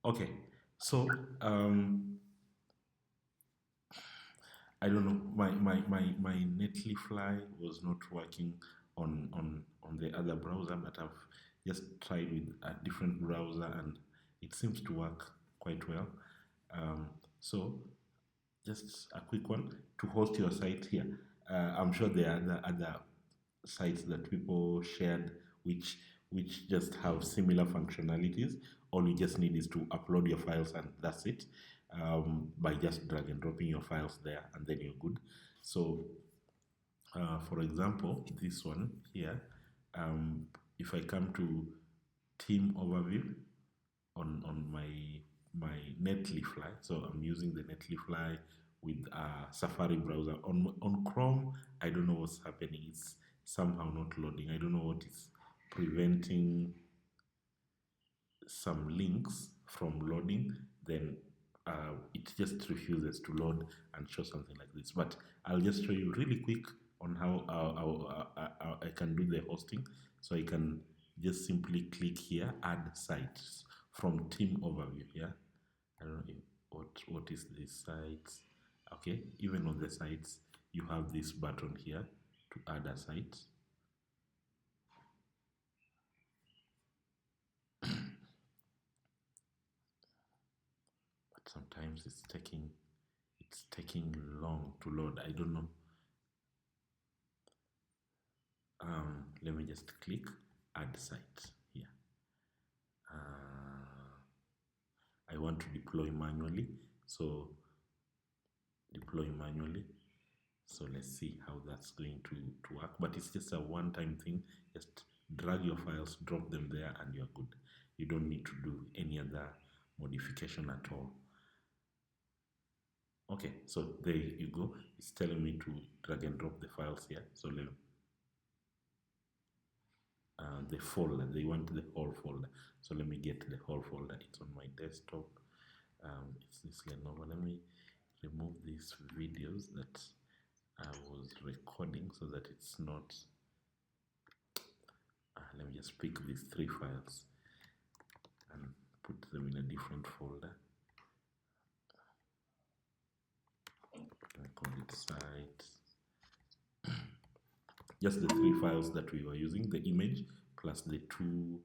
Okay, so I don't know. My Netlify was not working on the other browser, but I've just tried with a different browser, and it seems to work quite well. So just a quick one to host your site here. I'm sure there are other sites that people shared which just have similar functionalities. All you just need is to upload your files and that's it, by just drag and dropping your files there, and then you're good. So for example, this one here, if I come to team overview on my Netlify, so I'm using the Netlify with a Safari browser. On Chrome, I don't know what's happening. It's somehow not loading. I don't know what is preventing some links from loading. Then it just refuses to load and show something like this. But I'll just show you really quick on how I can do the hosting. So I can just simply click here, add sites from team overview here. I don't know what is this sites. Okay, even on the sites, you have this button here to add a site. But sometimes it's taking long to load. I don't know. Let me just click add site here. I want to deploy manually, so deploy manually. So let's see how that's going to work. But it's just a one-time thing. Just drag your files, drop them there, and you're good. You don't need to do any other modification at all. Okay, so there you go. It's telling me to drag and drop the files here. So let the folder, they want the whole folder. So let me get the whole folder. It's on my desktop. It's this Lenovo. Let me remove these videos that I was recording so that it's not. Let me just pick these three files and put them in a different folder. I call it sites. Just the three files that we were using, the image plus the two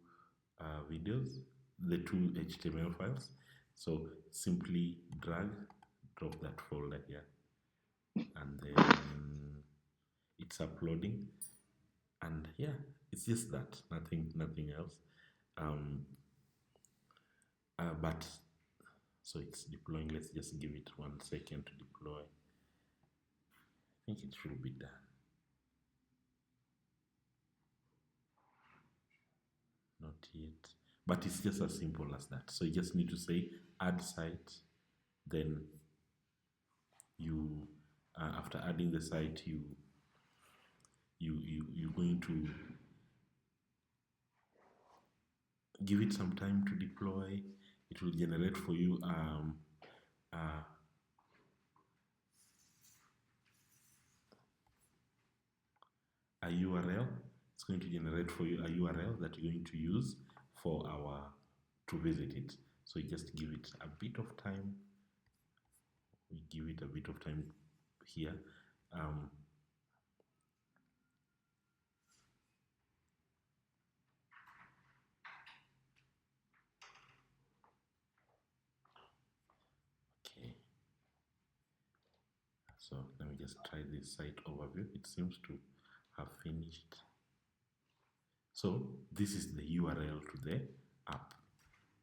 videos, the two HTML files. So simply drag, drop that folder here, and then it's uploading. And yeah, it's just that, nothing else. But so it's deploying. Let's just give it 1 second to deploy. I think it should be done. Not yet, but it's just as simple as that. So you just need to say add site, then you after adding the site, you're going to give it some time to deploy. It will generate for you a URL. It's going to generate for you a URL that you're going to use for to visit it. So you just give it a bit of time. We give it a bit of time here. Okay. So let me just try this site overview. It seems to have finished. So this is the URL to the app.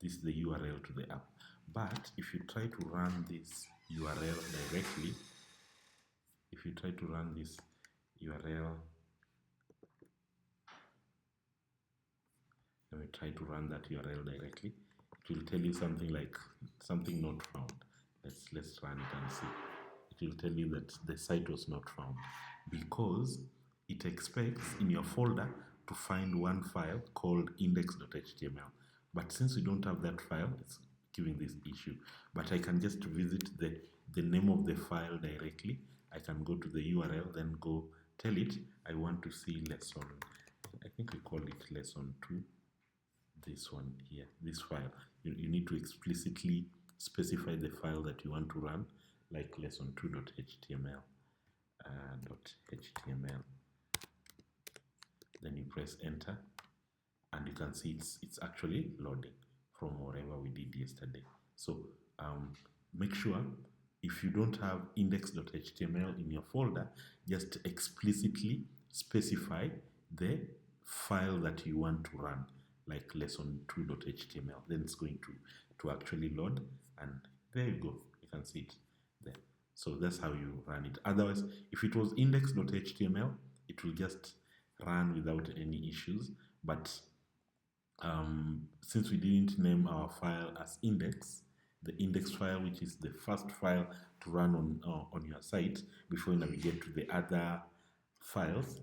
This is the URL to the app. But if you try to run this URL directly, if you try to run this URL, let me try to run that URL directly. It will tell you something like something not found. Let's run it and see. It will tell you that the site was not found because it expects in your folder to find one file called index.html. But since we don't have that file, it's giving this issue. But I can just visit the name of the file directly. I can go to the URL, then go tell it I want to see lesson. I think we call it lesson 2. this one here, this file. You need to explicitly specify the file that you want to run, like lesson2.html. .html. Then you press enter, and you can see it's actually loading from whatever we did yesterday. So make sure if you don't have index.html in your folder, just explicitly specify the file that you want to run, like lesson2.html. Then it's going to actually load, and there you go. You can see it there. So that's how you run it. Otherwise, if it was index.html, it will just run without any issues. But since we didn't name our file as index, the index file, which is the first file to run on your site before you navigate to the other files,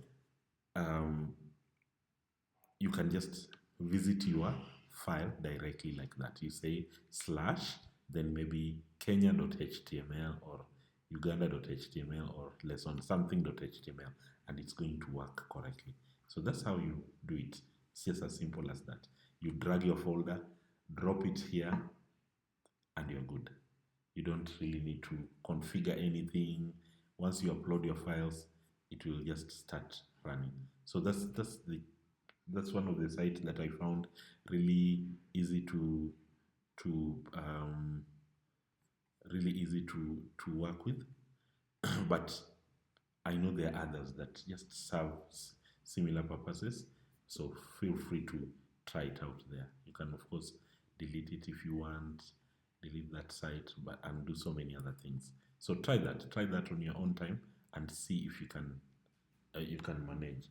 you can just visit your file directly like that. You say slash, then maybe Kenya.html or Uganda.html or lesson something.html, and it's going to work correctly. So that's how you do it. It's just as simple as that. You drag your folder, drop it here, and you're good. You don't really need to configure anything. Once you upload your files, it will just start running. So that's one of the sites that I found really easy to work with. But I know there are others that just serve similar purposes, so feel free to try it out there. You can of course delete it if you want, delete that site, and do so many other things. So try that on your own time and see if you can manage.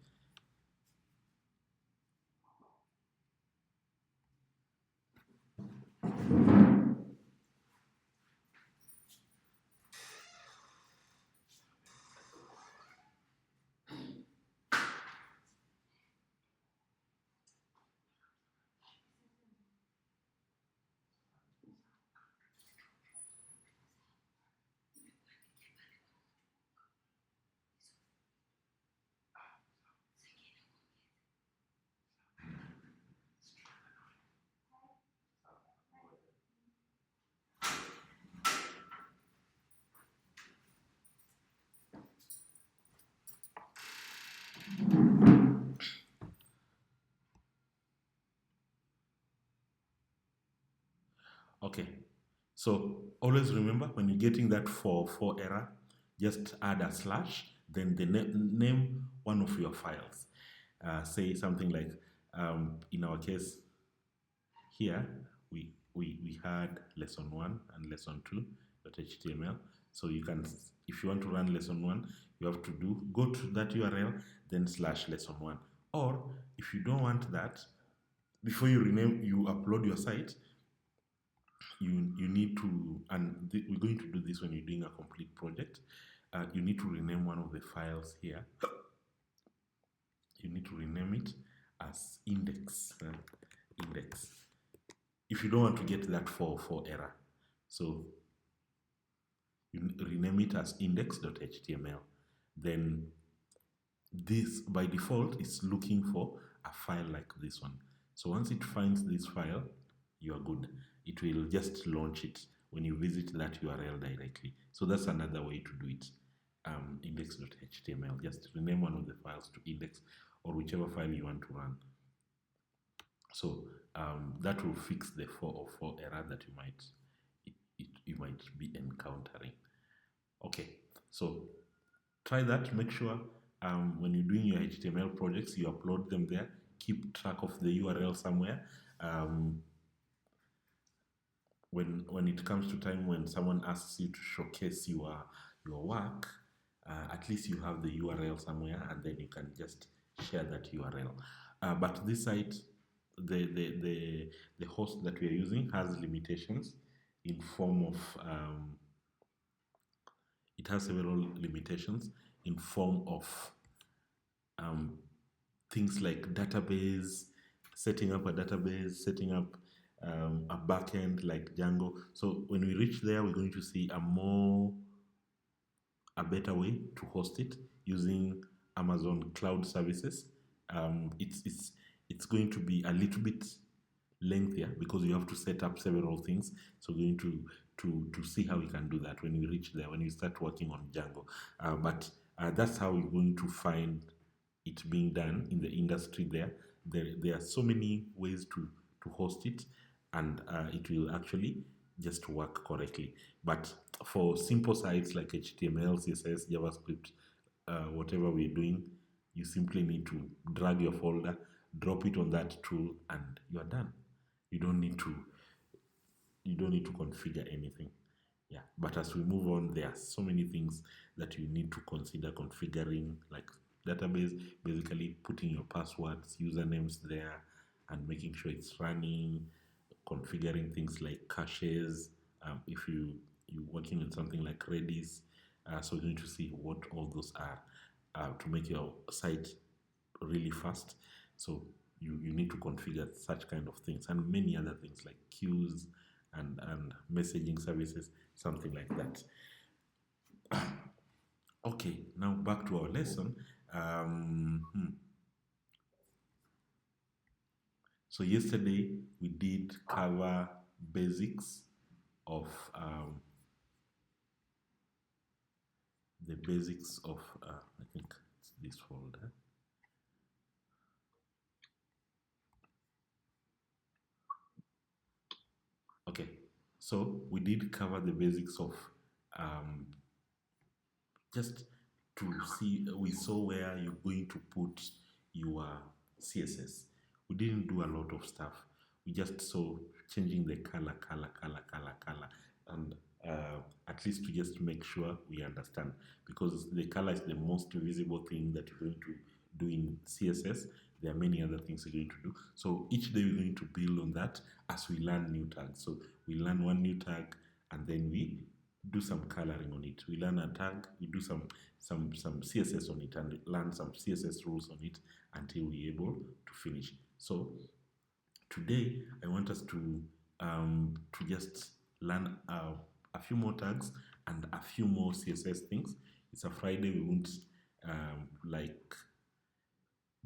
Okay, so always remember when you're getting that 404 error, just add a slash, then the name one of your files. Say something like, in our case here, we had lesson1 and lesson2.html. So you can, if you want to run lesson1, you have to go to that URL, then slash lesson1. Or if you don't want that, before you upload your site, you need to, and we're going to do this when you're doing a complete project, you need to rename one of the files here. You need to rename it as index. If you don't want to get that 404 error, so you rename it as index.html. Then this by default is looking for a file like this one. So once it finds this file, you are good. It will just launch it when you visit that URL directly. So that's another way to do it. Index.html. Just rename one of the files to index or whichever file you want to run. So that will fix the 404 error that you might be encountering. Okay, so try that. Make sure when you're doing your HTML projects, you upload them there. Keep track of the URL somewhere. When it comes to time when someone asks you to showcase your work, at least you have the URL somewhere, and then you can just share that URL. But this site, the host that we are using has limitations in form of it has several limitations in form of things like database, setting up a database, setting up a backend like Django. So when we reach there, we're going to see a better way to host it using Amazon Cloud Services. It's going to be a little bit lengthier because you have to set up several things. So we're going to see how we can do that when we reach there, when we start working on Django. But that's how we're going to find it being done in the industry there. There are so many ways to host it, and it will actually just work correctly. But for simple sites like HTML, CSS, JavaScript, whatever we're doing, you simply need to drag your folder, drop it on that tool, and you are done. You don't need to configure anything. Yeah, but as we move on, there are so many things that you need to consider configuring, like database, basically putting your passwords, usernames there, and making sure it's running, configuring things like caches. If you're working on something like Redis, so you need to see what all those are to make your site really fast. So you need to configure such kind of things and many other things like queues and messaging services, something like that. Okay, now back to our lesson. So yesterday we did cover basics of the basics of I think it's this folder. Okay, so we did cover the basics of just to see, we saw where you're going to put your CSS. We didn't do a lot of stuff. We just saw changing the color, and at least to just make sure we understand, because the color is the most visible thing that you're going to do in CSS. There are many other things you're going to do. So each day we're going to build on that as we learn new tags. So we learn one new tag and then we do some coloring on it. We learn a tag, we do some CSS on it and learn some CSS rules on it until we're able to finish. So today I want us to just learn a few more tags and a few more CSS things. It's a Friday, we won't like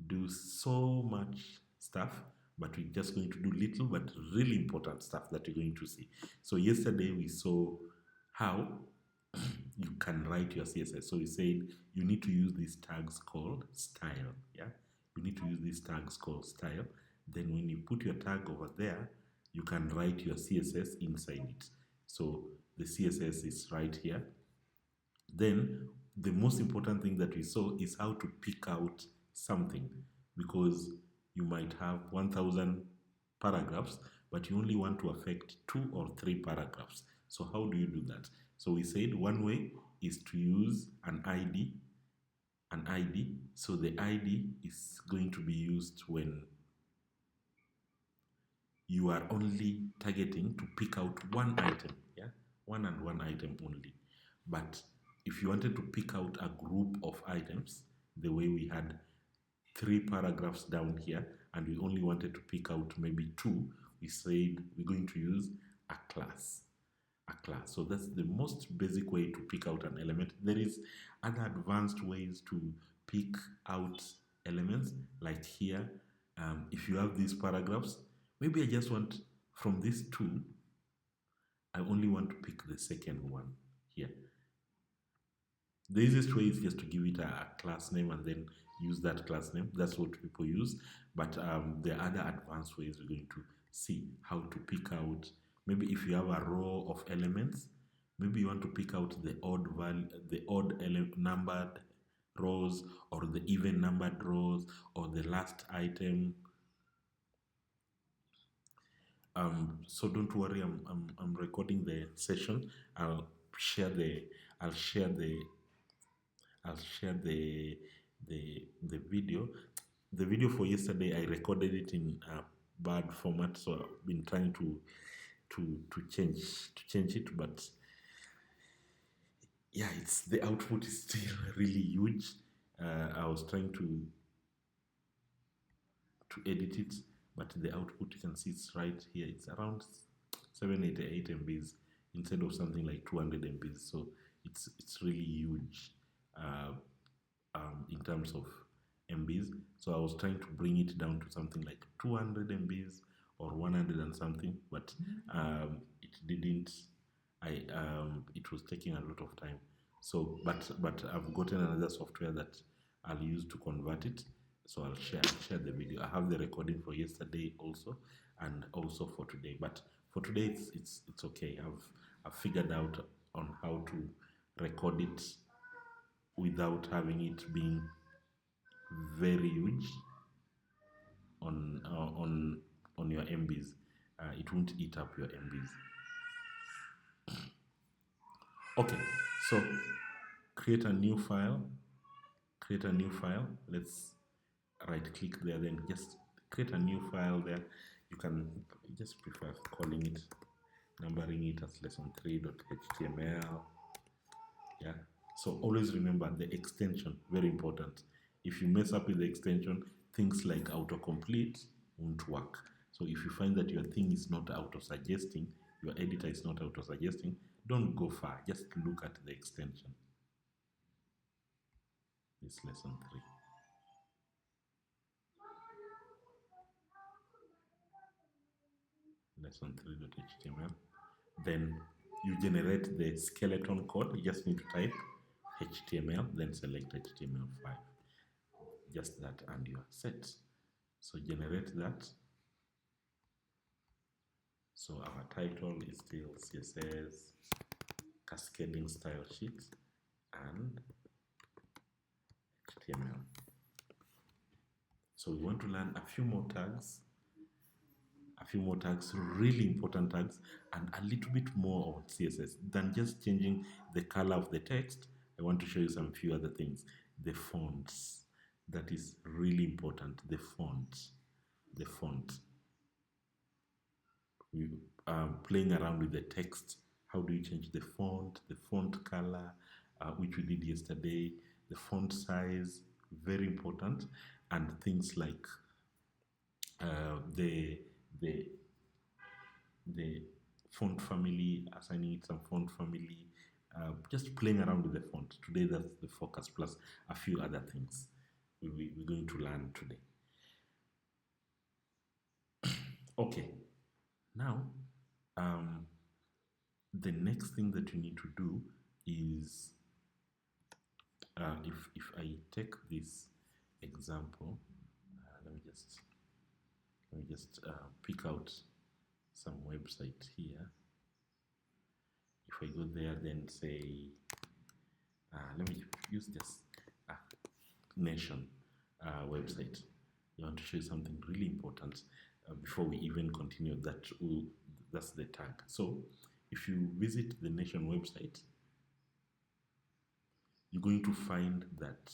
do so much stuff, but we're just going to do little but really important stuff that you're going to see. So yesterday we saw how you can write your CSS. So we said you need to use these tags called style. Yeah, you need to use these tags called style. Then when you put your tag over there, you can write your CSS inside it. So the CSS is right here. Then the most important thing that we saw is how to pick out something, because you might have 1,000 paragraphs, but you only want to affect 2 or 3 paragraphs. So how do you do that? So we said one way is to use an ID. So the ID is going to be used when you are only targeting to pick out one item, yeah, one item only. But if you wanted to pick out a group of items, the way we had 3 paragraphs down here, and we only wanted to pick out maybe 2, we said we're going to use a class. So that's the most basic way to pick out an element. There is other advanced ways to pick out elements, like here. If you have these paragraphs, maybe I just want from these 2, I only want to pick the second one here. The easiest way is just to give it a class name and then use that class name. That's what people use. But there are other advanced ways we're going to see how to pick out. Maybe if you have a row of elements, maybe you want to pick out the odd numbered rows, or the even numbered rows, or the last item. So don't worry, I'm recording the session. I'll share the video. The video for yesterday, I recorded it in a bad format, so I've been trying to change it, but yeah, it's the output is still really huge. I was trying to edit it, but the output, you can see it's right here. It's around 788 MBs instead of something like 200 MBs. So it's really huge in terms of MBs. So I was trying to bring it down to something like 200 MBs or 100 and something, but it didn't. It was taking a lot of time. So, but I've gotten another software that I'll use to convert it. So I'll share the video. I have the recording for yesterday also, and also for today. But for today, it's okay. I've figured out on how to record it without having it being very huge on your MBs. It won't eat up your MBs. Okay, so create a new file. Create a new file. Let's right click there, then just create a new file there. You can just prefer calling it, numbering it as lesson3.html. Yeah, so always remember the extension, very important. If you mess up with the extension, things like autocomplete won't work. So if you find that your thing is not auto-suggesting, your editor is not auto-suggesting, don't go far, just look at the extension. This lesson 3. Lesson3.html. Then you generate the skeleton code. You just need to type HTML, then select HTML5. Just that, and you are set. So generate that. So our title is still CSS cascading style sheet and HTML. So we want to learn a few more tags, really important tags, and a little bit more on CSS than just changing the color of the text. I want to show you some few other things. The fonts, that is really important. The font. We playing around with the text. How do you change the font color, which we did yesterday, the font size, very important, and things like the font family, assigning it some font family, just playing around with the font. Today that's the focus, plus a few other things we're going to learn today. Okay, now the next thing that you need to do is if I take this example, let me just pick out some website here. If I go there, then say, let me use this Nation website. I want to show you something really important before we even continue. That's the tag. So if you visit the Nation website, you're going to find that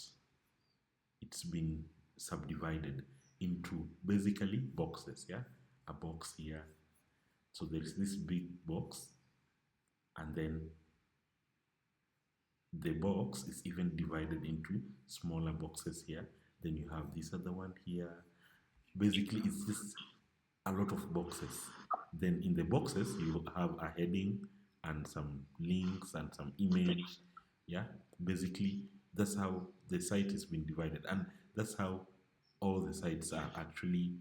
it's been subdivided into basically boxes. Yeah, a box here. So there's this big box, and then the box is even divided into smaller boxes here. Then you have this other one here. Basically, it's just a lot of boxes. Then in the boxes, you have a heading and some links and some image. Yeah, basically, that's how the site has been divided, and that's how all the sites are actually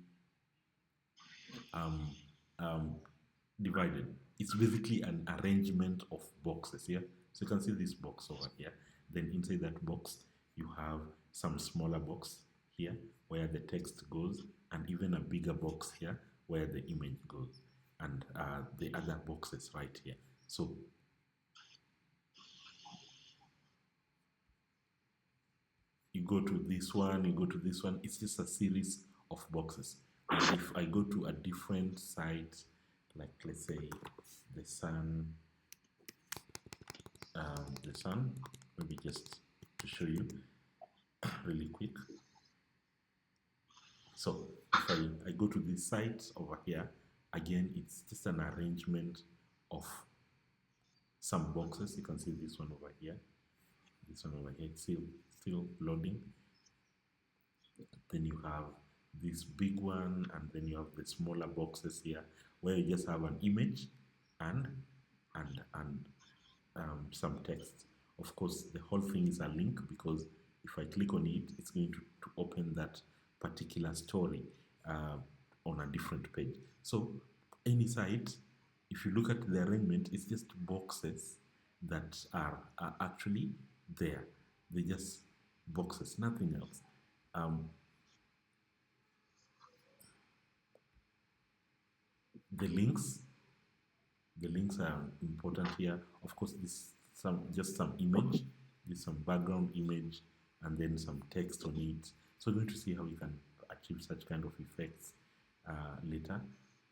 divided. It's basically an arrangement of boxes here. So you can see this box over here. Then inside that box, you have some smaller box here where the text goes, and even a bigger box here where the image goes, and the other boxes right here. So you go to this one, you go to this one. It's just a series of boxes. And if I go to a different site, like let's say the sun, maybe just to show you really quick. So if I go to this site over here, again, it's just an arrangement of some boxes. You can see this one over here, this one over here. It's still loading. Then you have this big one, and then you have the smaller boxes here where you just have an image and some text. Of course, the whole thing is a link, because if I click on it, it's going to open that particular story on a different page. So any site, if you look at the arrangement, it's just boxes that are actually there. They're just boxes, nothing else. The links, the links are important here. Of course, this just some image, this some background image, and then some text on it. So we're going to see how we can achieve such kind of effects later.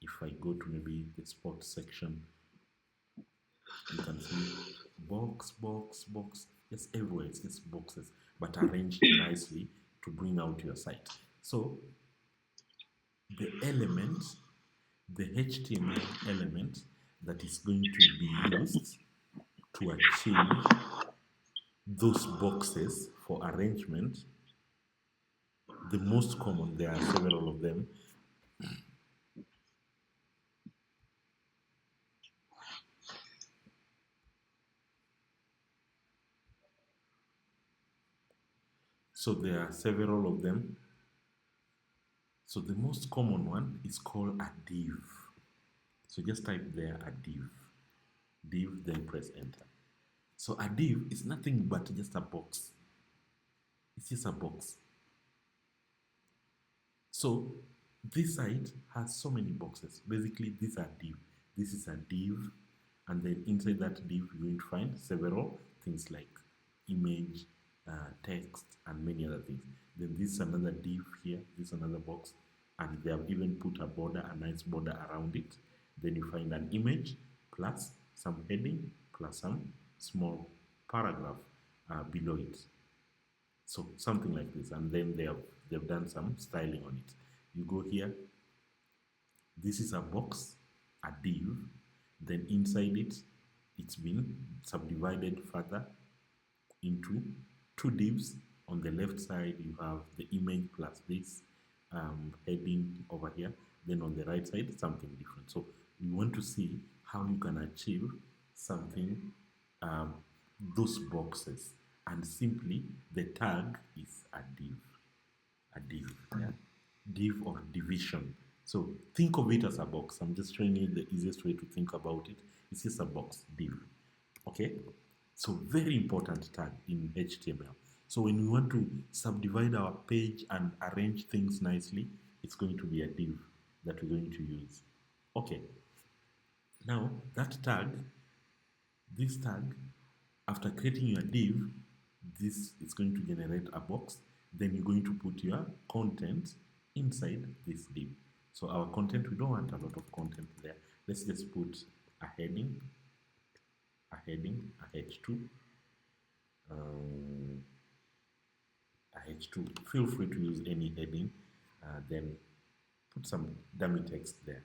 If I go to maybe the sports section, you can see box, box, box. Yes, everywhere it's just boxes, but arranged nicely to bring out your site. So the element, the HTML element that is going to be used to achieve those boxes for arrangement, the most common, there are several of them. So there are several of them. So the most common one is called a div. So just type there a div. Div, then press enter. So a div is nothing but just a box. It's just a box. So this site has so many boxes. Basically, these are div. This is a div, and then inside that div, you're going to find several things like image, text, and many other things. Then this is another div here. This is another box, and they have even put a border, a nice border around it. Then you find an image plus some heading plus some small paragraph below it. So something like this, and then they've done some styling on it. You go here. This is a box, a div. Then inside it, it's been subdivided further into two divs. On the left side, you have the image plus this heading over here. Then on the right side, something different. So we want to see how you can achieve something, those boxes. And simply, the tag is a div. A div, yeah? Div or division. So think of it as a box. I'm just showing you the easiest way to think about it. It's just a box, div. Okay? So very important tag in HTML. So when we want to subdivide our page and arrange things nicely, it's going to be a div that we're going to use. Okay. Now that tag, this tag, after creating your div, this is going to generate a box. Then you're going to put your content inside this div. So our content, we don't want a lot of content there. Let's just put a heading, a H2, a H2. Feel free to use any heading. Then put some dummy text there.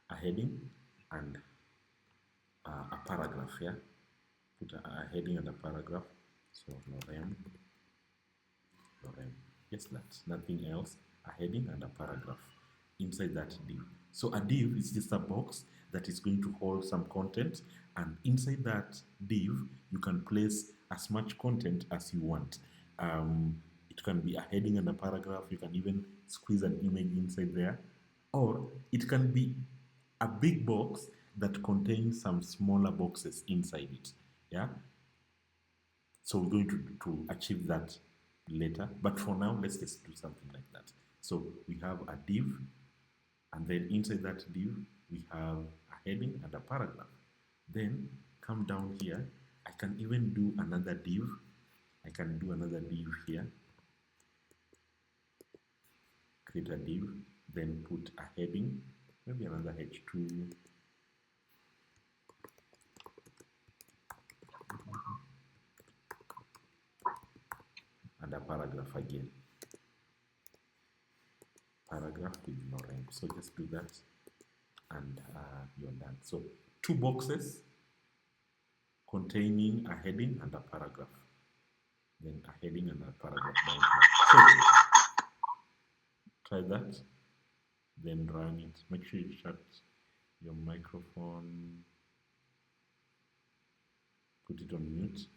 A heading and a paragraph here. Put a heading and a paragraph. So lorem. Yes, that's nothing else. A heading and a paragraph inside that div. So a div is just a box that is going to hold some content, and inside that div you can place as much content as you want. It can be a heading and a paragraph. You can even squeeze an image inside there, or it can be a big box that contains some smaller boxes inside it. Yeah. So we're going to achieve that later, but for now, let's just do something like that. So we have a div, and then inside that div, we have a heading and a paragraph. Then come down here. I can even do another div. I can do another div here. Create a div, then put a heading, maybe another H2. And a paragraph again. Paragraph with lorem. So just do that, and you're done. So two boxes containing a heading and a paragraph. Then a heading and a paragraph down here. So try that, then run it. Make sure you shut your microphone. put it on mute.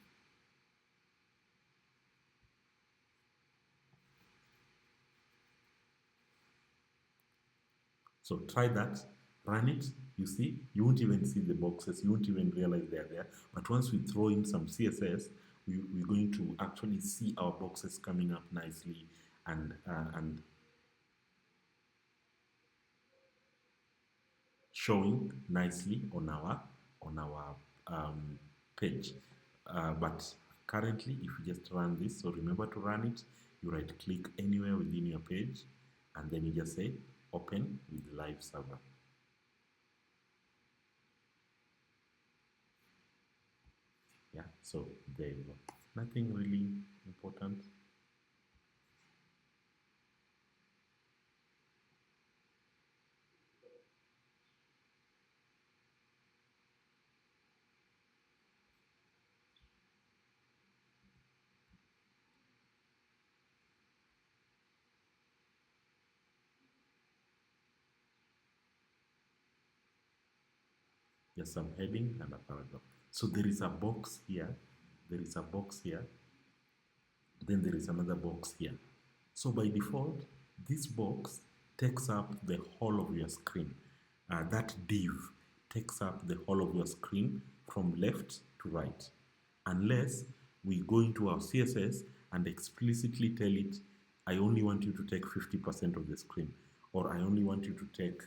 So try that, run it, you see, you won't even see the boxes, you won't even realize they're there. But once we throw in some CSS, we're going to actually see our boxes coming up nicely and showing nicely on our page. But currently, if you just run this, so remember to run it, you right click anywhere within your page, and then you just say open with live server. Yeah, so there you go. Nothing really important. Just some heading and a paragraph. So there is a box here. There is a box here. Then there is another box here. So by default, this box takes up the whole of your screen. That div takes up the whole of your screen from left to right. Unless we go into our CSS and explicitly tell it, I only want you to take 50% of the screen, or I only want you to take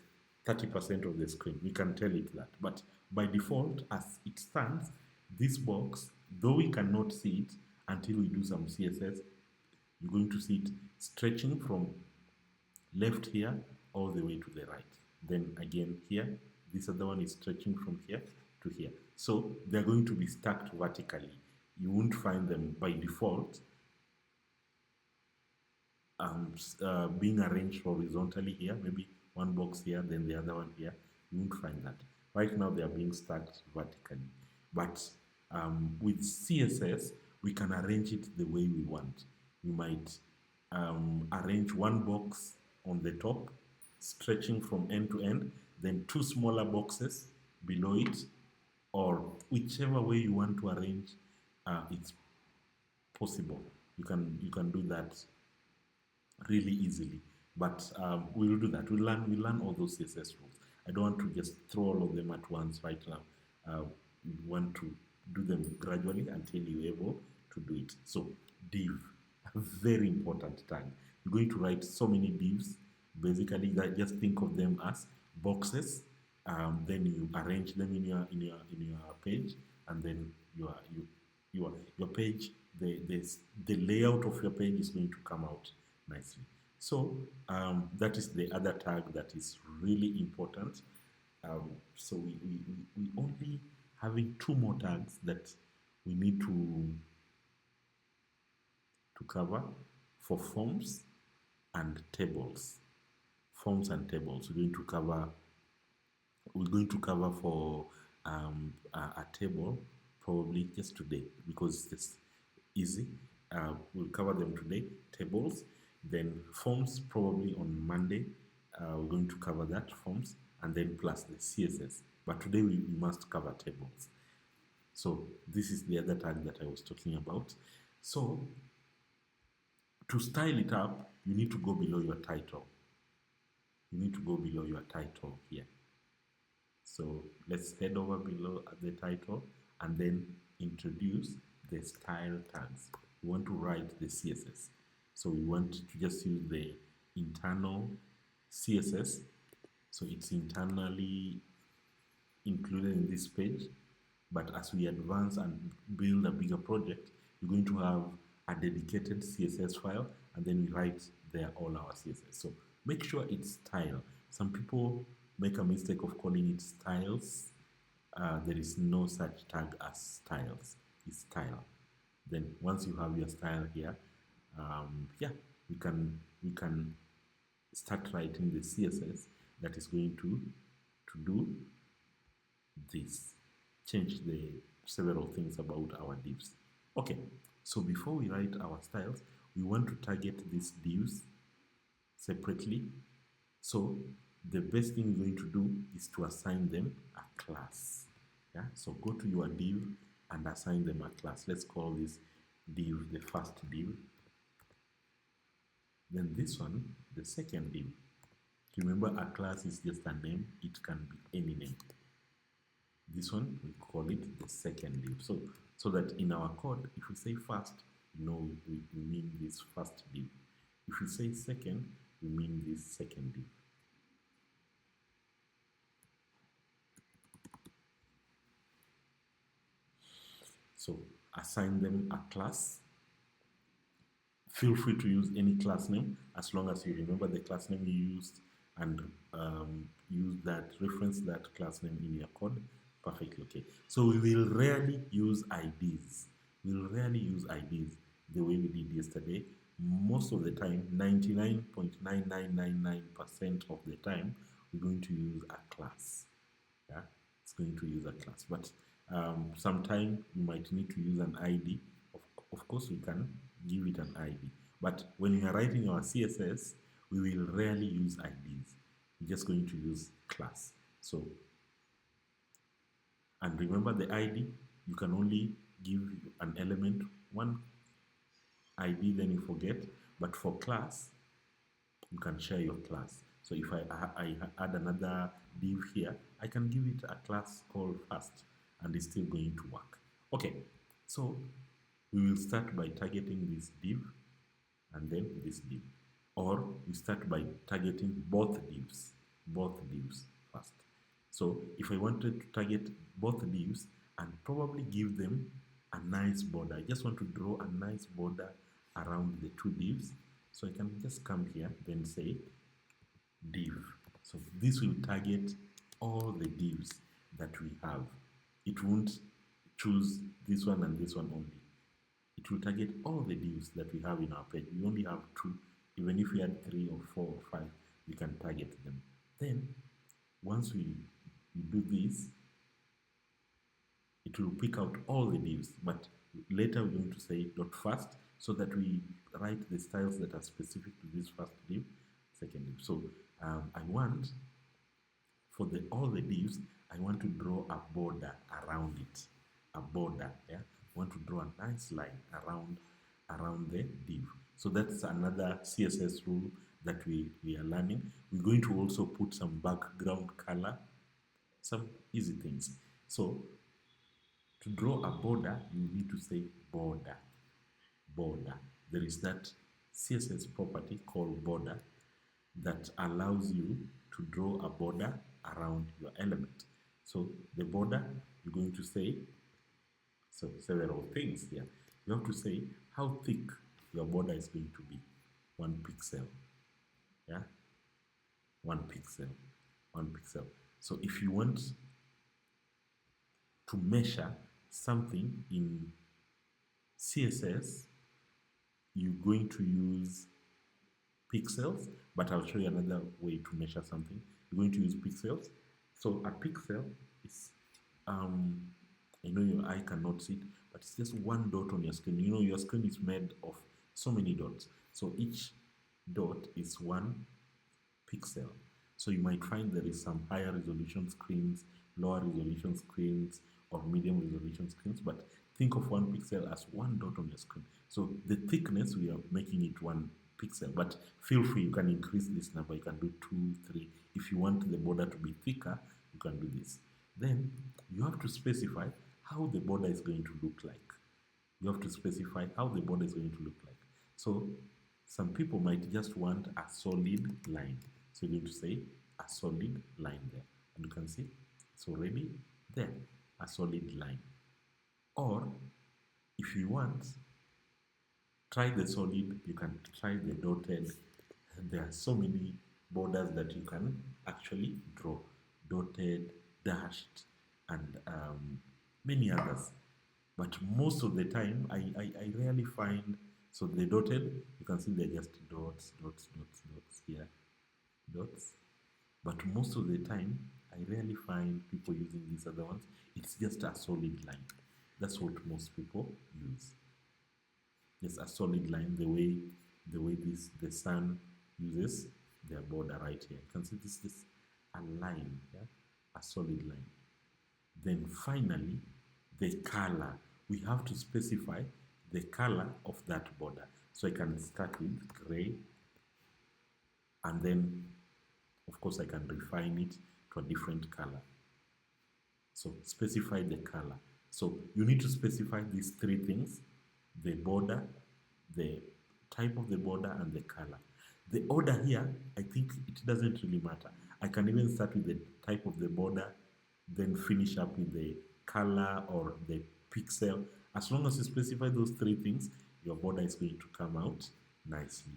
30% of the screen. We can tell it that. But by default, as it stands, this box, though we cannot see it until we do some CSS, you're going to see it stretching from left here all the way to the right. Then again here, this other one is stretching from here to here. So they're going to be stacked vertically. You won't find them by default being arranged horizontally here, maybe one box here, then the other one here. You won't find that. Right now they are being stacked vertically. But with CSS, we can arrange it the way we want. We might arrange one box on the top, stretching from end to end, then two smaller boxes below it, or whichever way you want to arrange, it's possible. You can do that really easily. But we'll do that. We'll learn all those CSS rules. I don't want to just throw all of them at once right now. We want to do them gradually until you're able to do it. So div, a very important tag. You're going to write so many divs. Basically, just think of them as boxes. Then you arrange them in your page, and then your page, the layout of your page is going to come out nicely. So that is the other tag that is really important. So we only having two more tags that we need to cover for forms and tables. Forms and tables. We're going to cover for a table probably just today because it's easy. We'll cover them today. Tables, then forms probably on Monday. We're going to cover that forms and then plus the CSS. But today we must cover tables. So this is the other tag that I was talking about. So to style it up, you need to go below your title. You need to go below your title here. So let's head over below at the title and then introduce the style tags. We want to write the CSS. So we want to just use the internal CSS. So it's internally included in this page. But as we advance and build a bigger project, we're going to have a dedicated CSS file, and then we write there all our CSS. So make sure it's style. Some people make a mistake of calling it styles. There is no such tag as styles. It's style. Then once you have your style here, yeah, we can start writing the CSS that is going to do this. Change the several things about our divs. Okay, so before we write our styles, we want to target these divs separately. So the best thing we're going to do is to assign them a class. Yeah, so go to your div and assign them a class. Let's call this div the first div. Then this one, the second div. Remember, a class is just a name. It can be any name. This one, we call it the second div. So that in our code, if we say first, we mean this first div. If we say second, we mean this second div. So assign them a class. Feel free to use any class name as long as you remember the class name you used and reference that class name in your code. Perfectly okay. So we will rarely use IDs. We'll rarely use IDs the way we did yesterday. Most of the time, 99.9999% of the time, we're going to use a class. Yeah, it's going to use a class. But sometime you might need to use an ID. Of course, we can give it an ID. But when we are writing our CSS, we will rarely use IDs. We're just going to use class. So, and remember the ID, you can only give an element one ID, then you forget. But for class, you can share your class. So if I add another div here, I can give it a class called first, and it's still going to work. Okay, so we will start by targeting this div and then this div. Or we start by targeting both divs first. So if I wanted to target both divs and probably give them a nice border, I just want to draw a nice border around the two divs. So I can just come here, then say div. So this will target all the divs that we have. It won't choose this one and this one only. It will target all the divs that we have in our page. We only have 2. Even if we had 3 or 4 or 5, we can target them. Then, once we do this, it will pick out all the divs. But later we're going to say dot first, so that we write the styles that are specific to this first div, second div. So I want, for all the divs, I want to draw a border around it. A border, yeah? I want to draw a nice line around the div. So that's another CSS rule that we are learning. We're going to also put some background color, some easy things. So to draw a border, you need to say border. Border. There is that CSS property called border that allows you to draw a border around your element. So the border, you're going to say, so several things here. You have to say how thick your border is going to be. 1 pixel. Yeah? 1 pixel. 1 pixel. So if you want to measure something in CSS, you're going to use pixels, but I'll show you another way to measure something. You're going to use pixels. So a pixel is, I know your eye cannot see it, but it's just 1 dot on your screen. You know, your screen is made of so many dots. So each dot is 1 pixel. So you might find there is some higher resolution screens, lower resolution screens, or medium resolution screens, but think of 1 pixel as 1 dot on your screen. So the thickness, we are making it 1 pixel, but feel free, you can increase this number. You can do 2, 3. If you want the border to be thicker, you can do this. Then you have to specify how the border is going to look like. You have to specify how the border is going to look like. So some people might just want a solid line. So you're going to say a solid line there. And you can see it's already there, a solid line. Or if you want, try the solid, you can try the dotted. There are so many borders that you can actually draw. Dotted, dashed, and many others. But most of the time, I rarely find, so the dotted, you can see they're just dots, dots, dots, dots here, dots. But most of the time, I rarely find people using these other ones. It's just a solid line. That's what most people use. Just a solid line, the way the sun uses their border right here. You can see this is a line, yeah? A solid line. Then finally, the color. We have to specify the color of that border. So I can start with gray, and then of course I can refine it to a different color. So specify the color. So you need to specify these three things: the border, the type of the border, and the color. The order here, I think it doesn't really matter. I can even start with the type of the border, then finish up with the color or the pixel. As long as you specify those three things, your border is going to come out nicely.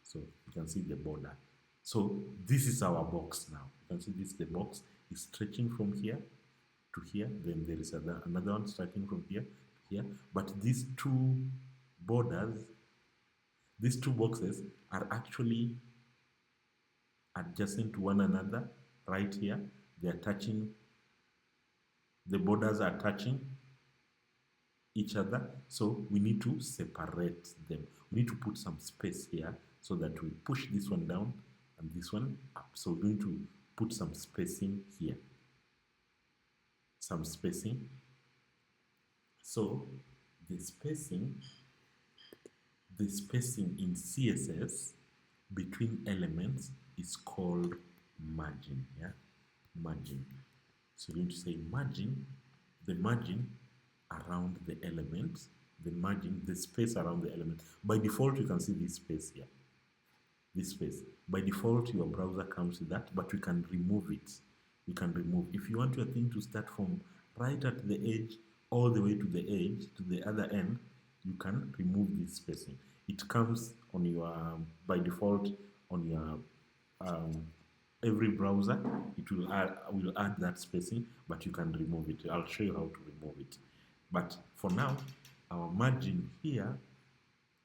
So you can see the border. So this is our box now. You can see this, the box is stretching from here to here. Then there is another one starting from here to here. But these two borders, these two boxes are actually adjacent to one another right here. They are touching, the borders are touching each other. So we need to separate them. We need to put some space here so that we push this one down and this one up. So we're going to put some spacing here. Some spacing. So the spacing in CSS between elements is called margin. Yeah, margin. So we're going to say margin, the margin around the element, the margin, the space around the element. By default, you can see this space here. This space. By default, your browser comes with that, but we can remove it. We can remove. If you want your thing to start from right at the edge all the way to the edge, to the other end, you can remove this spacing. It comes on your, by default, on your every browser. It will add that spacing, but you can remove it. I'll show you how to remove it. But for now, our margin here,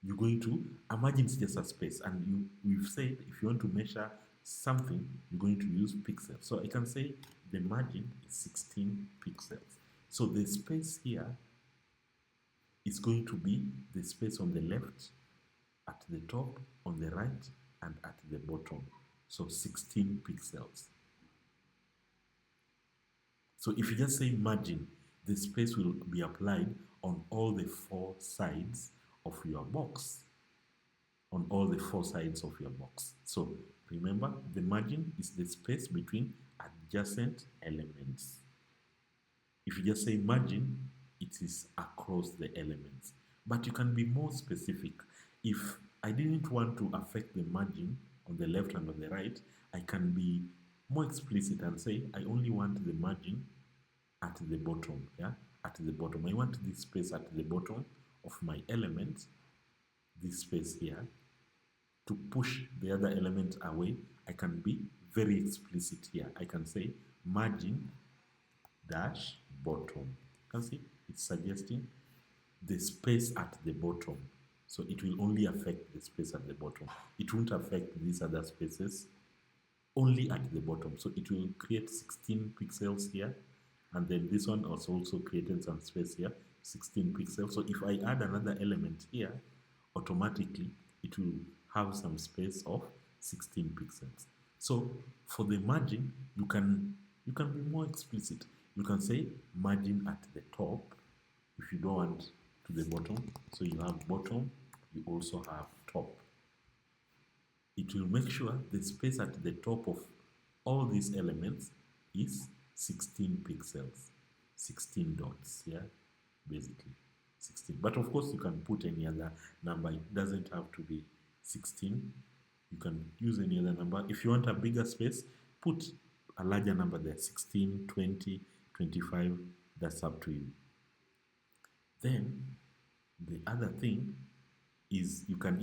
you're going to, a margin is just a space, and we've said if you want to measure something, you're going to use pixels. So I can say the margin is 16 pixels. So the space here is going to be the space on the left, at the top, on the right, and at the bottom. So 16 pixels. So if you just say margin, the space will be applied on all the four sides of your box. On all the four sides of your box. So remember, the margin is the space between adjacent elements. If you just say margin, it is across the elements. But you can be more specific. If I didn't want to affect the margin on the left and on the right, I can be more explicit and say I only want the margin at the bottom. Yeah, at the bottom. I want this space at the bottom of my element, this space here. To push the other element away, I can be very explicit here. I can say margin dash bottom. You can see it's suggesting the space at the bottom. So it will only affect the space at the bottom. It won't affect these other spaces, only at the bottom. So it will create 16 pixels here, and then this one also created some space here, 16 pixels. So if I add another element here, automatically it will have some space of 16 pixels. So for the margin, you can be more explicit. You can say margin at the top if you don't want to the bottom. So you have bottom, you also have top. It will make sure the space at the top of all these elements is 16 pixels, 16 dots, yeah, basically 16. But of course you can put any other number. It doesn't have to be 16. You can use any other number. If you want a bigger space, put a larger number there, 16, 20, 25, that's up to you. Then the other thing is you can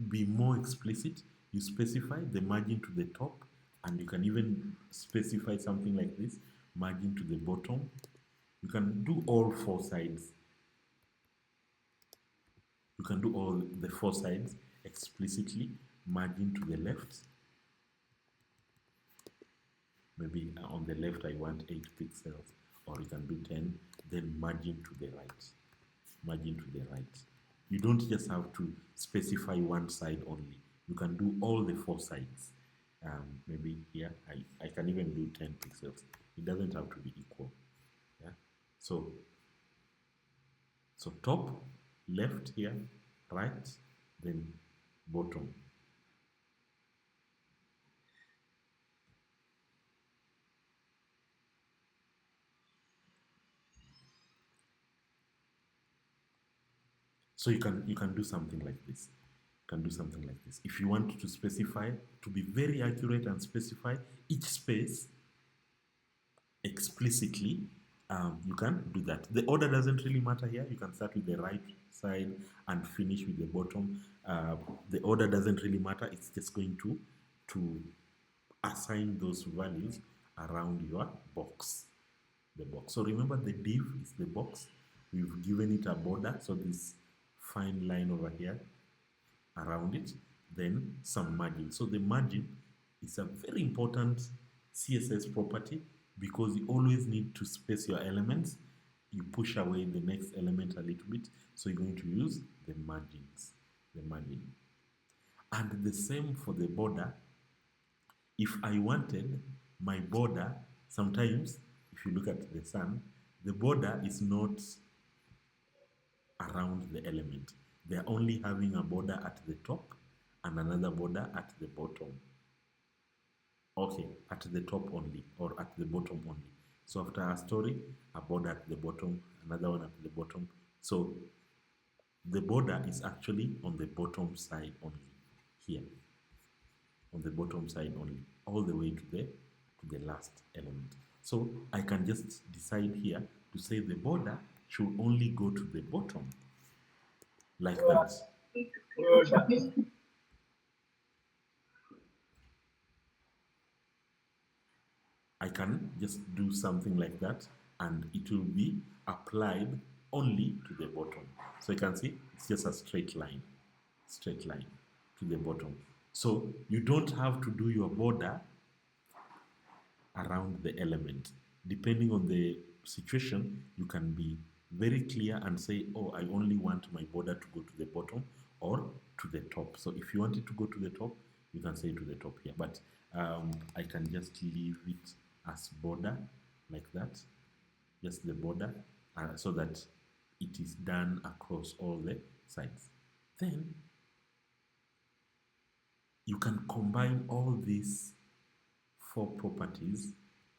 be more explicit. You specify the margin to the top, and you can even specify something like this, margin to the bottom. You can do all four sides. You can do all the four sides explicitly. Margin to the left. Maybe on the left I want 8 pixels, or you can do 10. Then margin to the right. Margin to the right. You don't just have to specify one side only. You can do all the four sides. Maybe here I can even do 10 pixels. It doesn't have to be equal. Yeah. So top, left here, right, then bottom. So you can do something like this. You can do something like this. If you want to specify, to be very accurate and specify each space explicitly, you can do that. The order doesn't really matter here. You can start with the right side and finish with the bottom. The order doesn't really matter. It's just going to assign those values around your box, the box. So remember, the div is the box. We've given it a border, so this fine line over here around it, then some margin. So the margin is a very important CSS property because you always need to space your elements. You push away the next element a little bit, so you're going to use the margins, the margin. And the same for the border. If I wanted my border, sometimes if you look at the sun, the border is not around the element. They are only having a border at the top and another border at the bottom. Okay, at the top only or at the bottom only. So after a story, a border at the bottom, another one at the bottom. So the border is actually on the bottom side only, here, on the bottom side only, all the way to the last element. So I can just decide here to say the border should only go to the bottom, like that. I can just do something like that and it will be applied only to the bottom. So you can see it's just a straight line to the bottom. So you don't have to do your border around the element. Depending on the situation, you can be very clear and say, oh, I only want my border to go to the bottom or to the top. So if you want it to go to the top, you can say to the top here. But I can just leave it as border like that, just the border, so that it is done across all the sides. Then you can combine all these four properties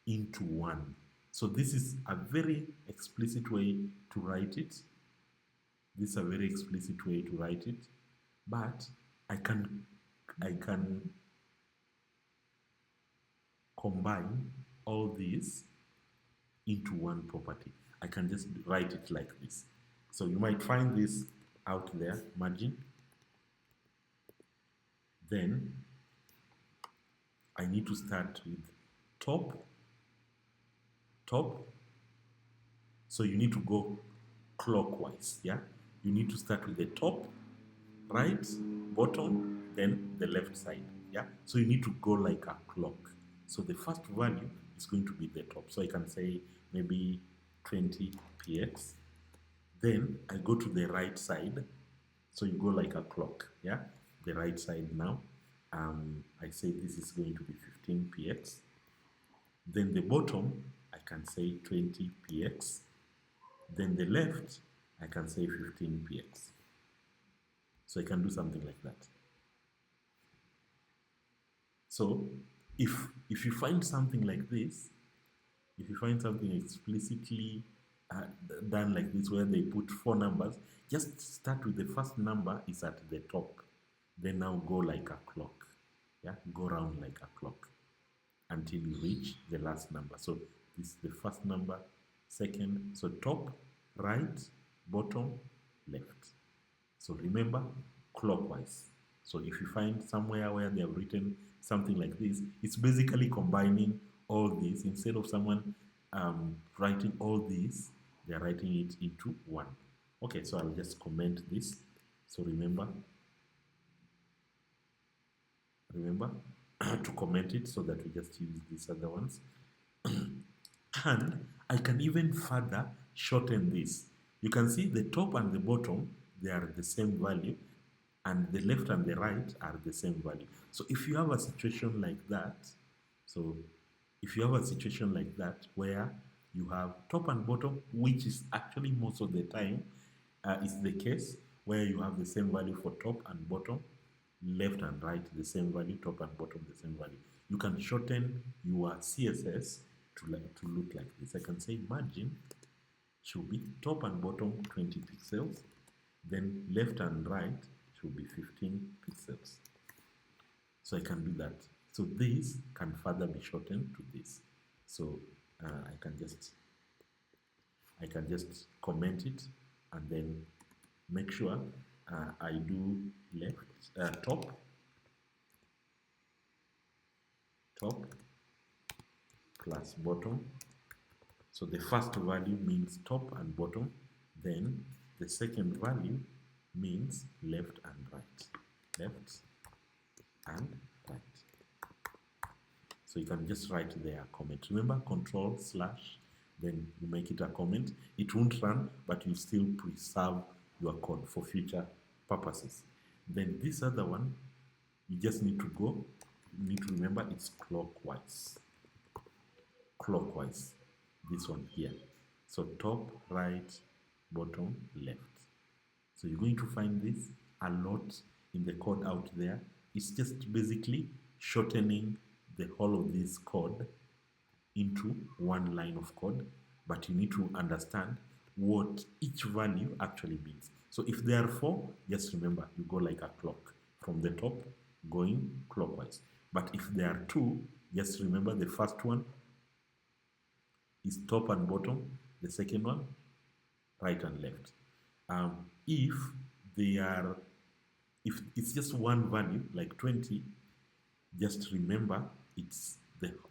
into one. So this is a very explicit way to write it. This is a very explicit way to write it, but I can combine all these into one property. I can just write it like this. So you might find this out there, margin. Then I need to start with top. So you need to go clockwise, yeah? You need to start with the top, right, bottom, then the left side, yeah? So you need to go like a clock. So the first value is going to be the top. So I can say maybe 20 px. Then I go to the right side. So you go like a clock, yeah? The right side now. I say this is going to be 15 px. Then the bottom, I can say 20 px. Then the left, I can say 15 px. So I can do something like that. So if you find something like this, if you find something explicitly done like this where they put four numbers, just start with the first number is at the top. Then now go like a clock. Yeah, go around like a clock until you reach the last number. So this is the first number, second, so top, right, bottom, left. So remember, clockwise. So if you find somewhere where they have written something like this, it's basically combining all these. Instead of someone writing all these, they're writing it into one. Okay, so I'll just comment this. So remember to comment it so that we just use these other ones. And I can even further shorten this. You can see the top and the bottom, they are the same value, and the left and the right are the same value. So if you have a situation like that, so if you have a situation like that where you have top and bottom, which is actually most of the time is the case, where you have the same value for top and bottom, left and right the same value, top and bottom the same value. You can shorten your CSS to look like this. I can say margin should be top and bottom 20 pixels, then left and right should be 15 pixels. So I can do that. So this can further be shortened to this. So I can just comment it and then make sure I do left top plus bottom. So the first value means top and bottom, then the second value means left and right. Left and right. So you can just write there a comment. Remember, control slash, then you make it a comment. It won't run, but you still preserve your code for future purposes. Then this other one, you just need to go, you need to remember it's clockwise. Clockwise, this one here. So top, right, bottom, left. So you're going to find this a lot in the code out there. It's just basically shortening the whole of this code into one line of code, but you need to understand what each value actually means. So if there are 4, just remember you go like a clock from the top going clockwise. But if there are 2, just remember the first one is top and bottom, the second one right and left. If it's just one value like 20, just remember it's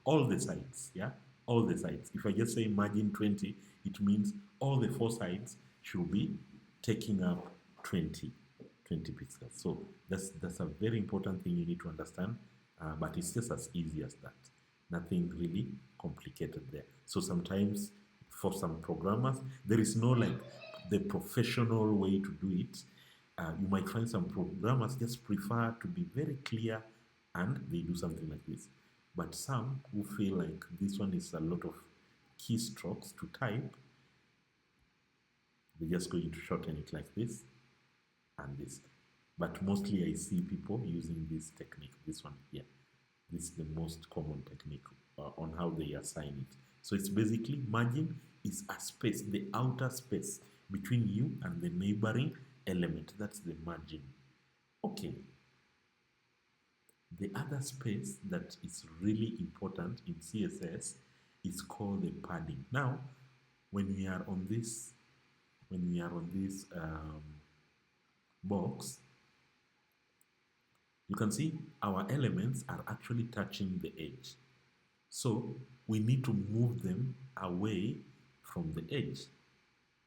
all the sides, yeah, all the sides. If I just say margin 20, it means all the 4 sides should be taking up 20 pixels. So that's a very important thing you need to understand, but it's just as easy as that. Nothing really complicated there. So sometimes for some programmers, there is no like the professional way to do it. You might find some programmers just prefer to be very clear and they do something like this. But some who feel like this one is a lot of keystrokes to type, they're just going to shorten it like this and this. But mostly I see people using this technique, this one here. This is the most common technique on how they assign it. So it's basically margin is a space, the outer space between you and the neighboring element. That's the margin. Okay. The other space that is really important in CSS is called the padding. Now, when we are on this box, you can see our elements are actually touching the edge. So we need to move them away from the edge.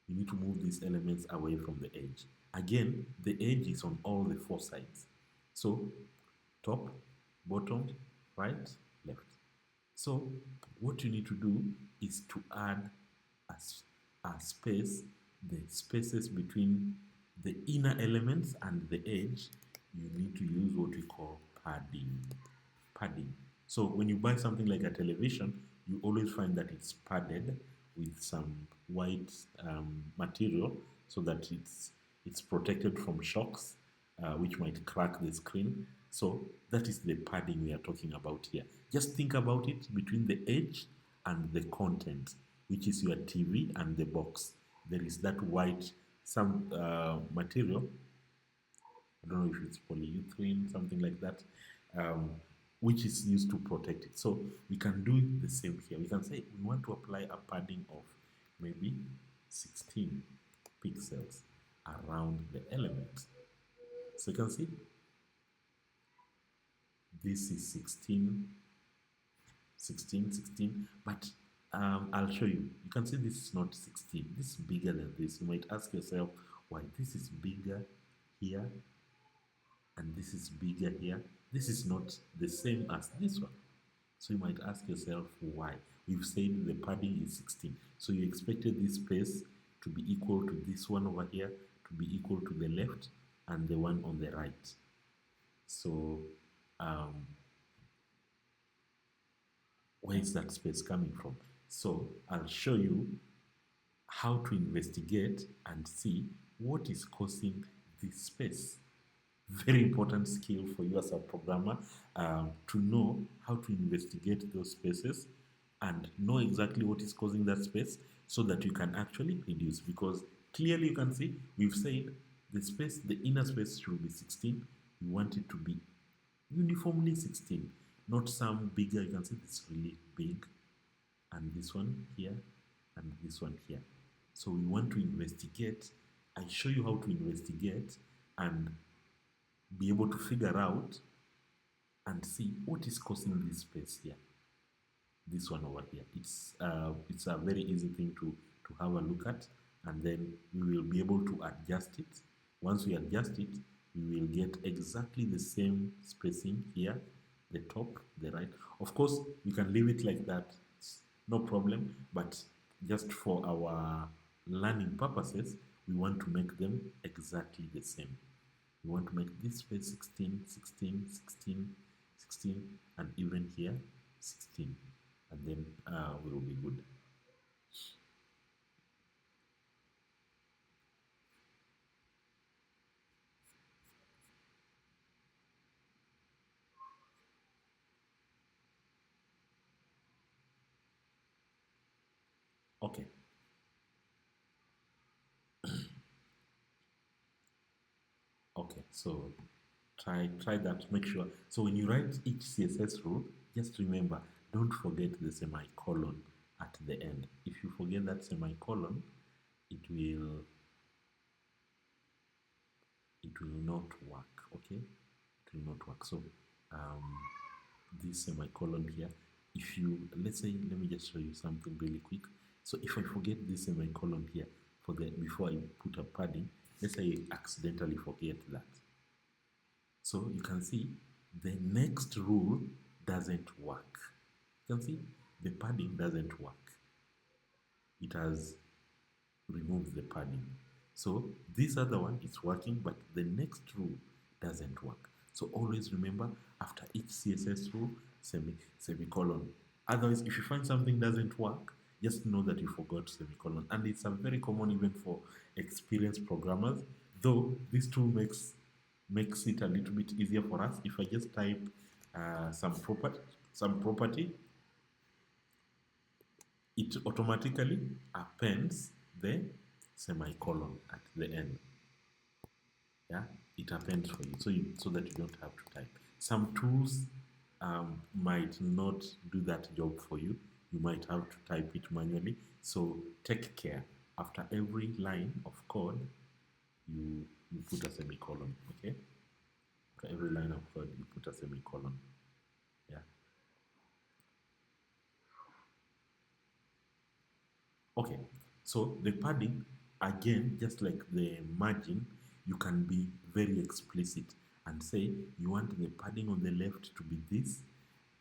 We need to move these elements away from the edge. Again, the edge is on all the 4 sides. So top, bottom, right, left. So what you need to do is to add a space, the spaces between the inner elements and the edge. You need to use what we call padding. Padding. So when you buy something like a television, you always find that it's padded with some white material so that it's protected from shocks which might crack the screen. So that is the padding we are talking about here. Just think about it between the edge and the content, which is your TV and the box. There is that white material. I don't know if it's polyurethane, something like that, which is used to protect it. So we can do the same here. We can say we want to apply a padding of maybe 16 pixels around the element. So you can see this is 16, but I'll show you. You can see this is not 16. This is bigger than this. You might ask yourself why this is bigger here and this is bigger here. This is not the same as this one. So you might ask yourself why. We've said the padding is 16. So you expected this space to be equal to this one over here, to be equal to the left and the one on the right. So Where is that space coming from? So I'll show you how to investigate and see what is causing this space. Very important skill for you as a programmer, to know how to investigate those spaces and know exactly what is causing that space so that you can actually reduce. Because clearly you can see we've said the space, the inner space should be 16. We want it to be uniformly 16, not some bigger. You can see this really big, and this one here, and this one here. So we want to investigate. I show you how to investigate and be able to figure out and see what is causing this space here. This one over here. It's a very easy thing to have a look at, and then we will be able to adjust it. Once we adjust it, we will get exactly the same spacing here, the top, the right. Of course, we can leave it like that, no problem, but just for our learning purposes, we want to make them exactly the same. We want to make this space 16, 16, 16, 16, and even here 16, and then we will be good. Okay. Okay, so try that. Make sure. So when you write each CSS rule, just remember, don't forget the semicolon at the end. If you forget that semicolon, it will not work. Okay, it will not work. So this semicolon here, if you, let's say, let me just show you something really quick. So if I forget this semicolon here for the, before I put a padding, let's say I accidentally forget that. So you can see the next rule doesn't work. You can see the padding doesn't work. It has removed the padding. So this other one is working, but the next rule doesn't work. So always remember, after each CSS rule, semicolon. Otherwise, if you find something doesn't work, just know that you forgot semicolon. And it's a very common even for experienced programmers, though this tool makes it a little bit easier for us. If I just type some property, it automatically appends the semicolon at the end. Yeah, it appends for you, so that you don't have to type. Some tools might not do that job for you. You might have to type it manually. So take care. After every line of code, you put a semicolon. Okay. After every line of code, you put a semicolon. Yeah. Okay, so the padding, again, just like the margin, you can be very explicit and say you want the padding on the left to be this,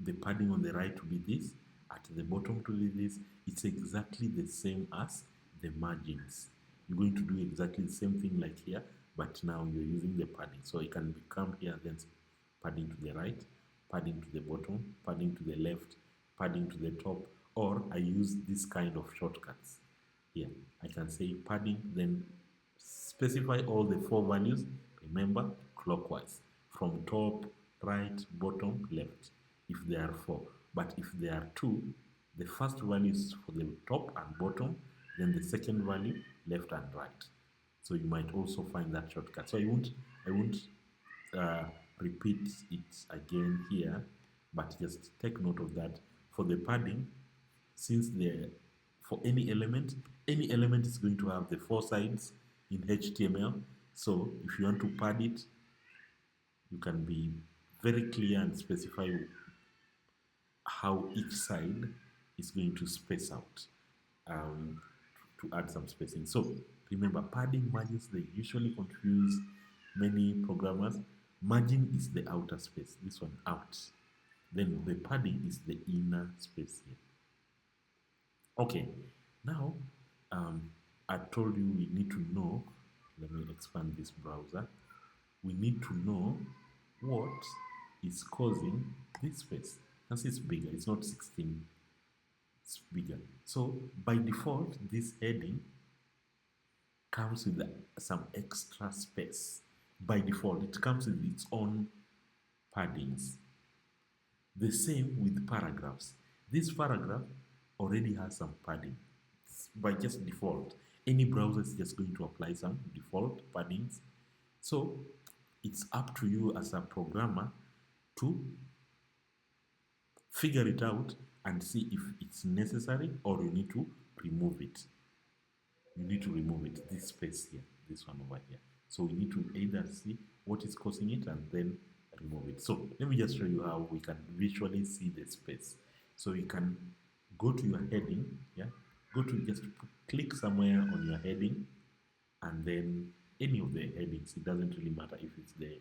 the padding on the right to be this, at the bottom to be this. It's exactly the same as the margins. You're going to do exactly the same thing like here, but now you're using the padding. So it can become here, then padding to the right, padding to the bottom, padding to the left, padding to the top, or I use this kind of shortcuts. Here, I can say padding, then specify all the 4 values, remember, clockwise, from top, right, bottom, left, if there are 4. But if there are 2, the first value is for the top and bottom, then the second value, left and right. So you might also find that shortcut. So I won't repeat it again here, but just take note of that. For the padding, since for any element is going to have the 4 sides in HTML. So if you want to pad it, you can be very clear and specify how each side is going to space out, to add some spacing. So remember, padding, margins, they usually confuse many programmers. Margin is the outer space, this one out. Then the padding is the inner space here. Okay, now I told you we need to know, let me expand this browser. We need to know what is causing this space. can see it's bigger. It's not 16. It's bigger. So by default, this heading comes with some extra space. By default, it comes with its own paddings. The same with paragraphs. This paragraph already has some padding. By just default, any browser is just going to apply some default paddings. So it's up to you as a programmer to figure it out and see if it's necessary or you need to remove it. You need to remove it, this space here, this one over here. So we need to either see what is causing it and then remove it. So let me just show you how we can visually see the space. So you can go to your heading, yeah, go to just click somewhere on your heading, and then any of the headings, it doesn't really matter if it's the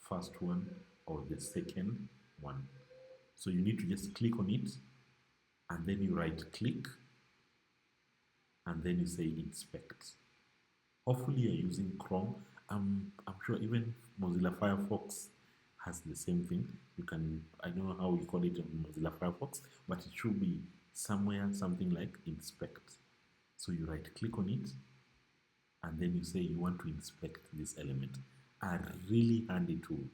first one or the second one. So you need to just click on it, and then you right click, and then you say inspect. Hopefully you're using Chrome. I'm sure even Mozilla Firefox has the same thing. You can, I don't know how you call it in Mozilla Firefox, but it should be somewhere something like inspect. So you right click on it, and then you say you want to inspect this element. A really handy tool,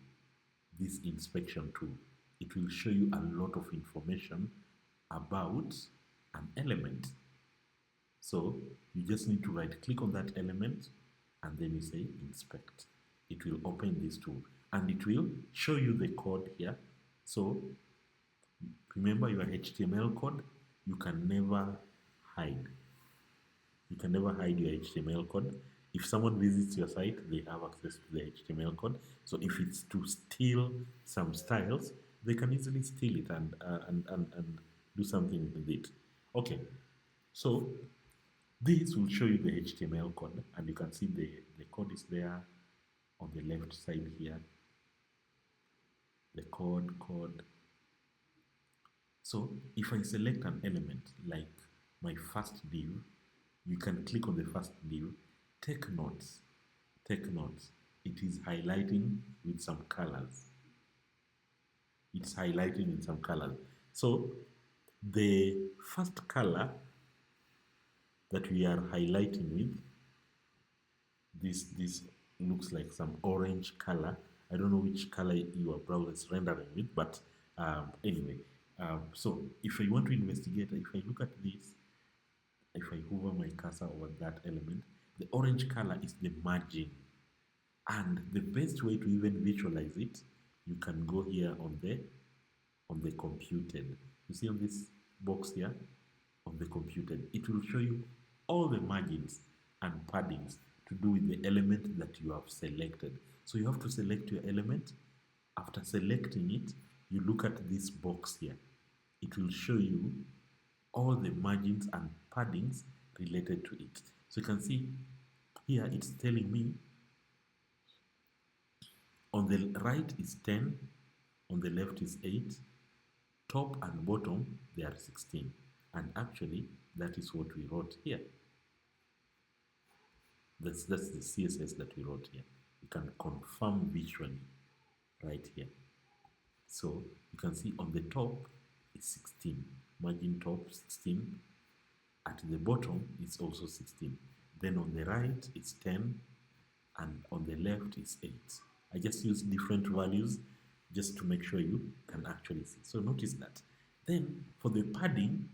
this inspection tool. It will show you a lot of information about an element. So you just need to right click on that element, and then you say inspect. It will open this tool and it will show you the code here. So remember, your HTML code, you can never hide. You can never hide your HTML code. If someone visits your site, they have access to the HTML code. So if it's to steal some styles, they can easily steal it and do something with it. Okay, so this will show you the HTML code, and you can see the code is there on the left side here. The code. So if I select an element like my first div, you can click on the first div. Take notes. It is highlighting with some colors. It's highlighting with some colors. So the first color that we are highlighting with, this looks like some orange color. I don't know which color your browser is rendering with, but anyway, so if I want to investigate, if I look at this, if I hover my cursor over that element, the orange color is the margin. And the best way to even visualize it, you can go here on the computed. You see on this box here, on the computed, it will show you all the margins and paddings to do with the element that you have selected. So you have to select your element. After selecting it, you look at this box here. It will show you all the margins and paddings related to it. So you can see here it's telling me on the right is 10, on the left is 8, top and bottom they are 16. And actually that is what we wrote here. That's the CSS that we wrote here. You can confirm visually right here. So you can see on the top is 16, margin top 16. At the bottom is also 16. Then on the right it's 10, and on the left is 8. I just use different values just to make sure you can actually see. So notice that. Then for the padding,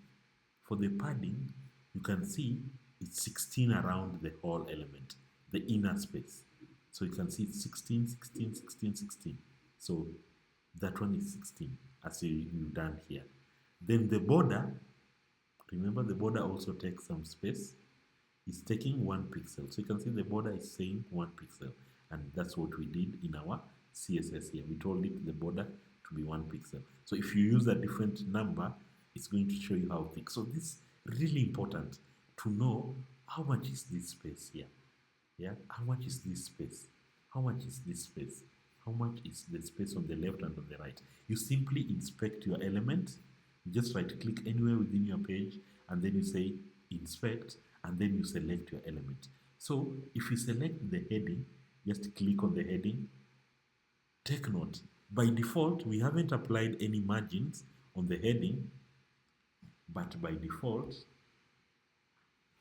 you can see it's 16 around the whole element, the inner space. So you can see it's 16, 16, 16, 16. So that one is 16 as you've done here. Then the border, remember the border also takes some space. It's taking 1 pixel. So you can see the border is saying 1 pixel. And that's what we did in our CSS here. We told it the border to be 1 pixel. So if you use a different number, it's going to show you how thick. So this is really important to know how much is this space here. Yeah, how much is this space? How much is this space? How much is the space on the left and on the right? You simply inspect your element. You just right click anywhere within your page, and then you say inspect, and then you select your element. So if you select the heading, just click on the heading. Take note, by default, we haven't applied any margins on the heading, but by default,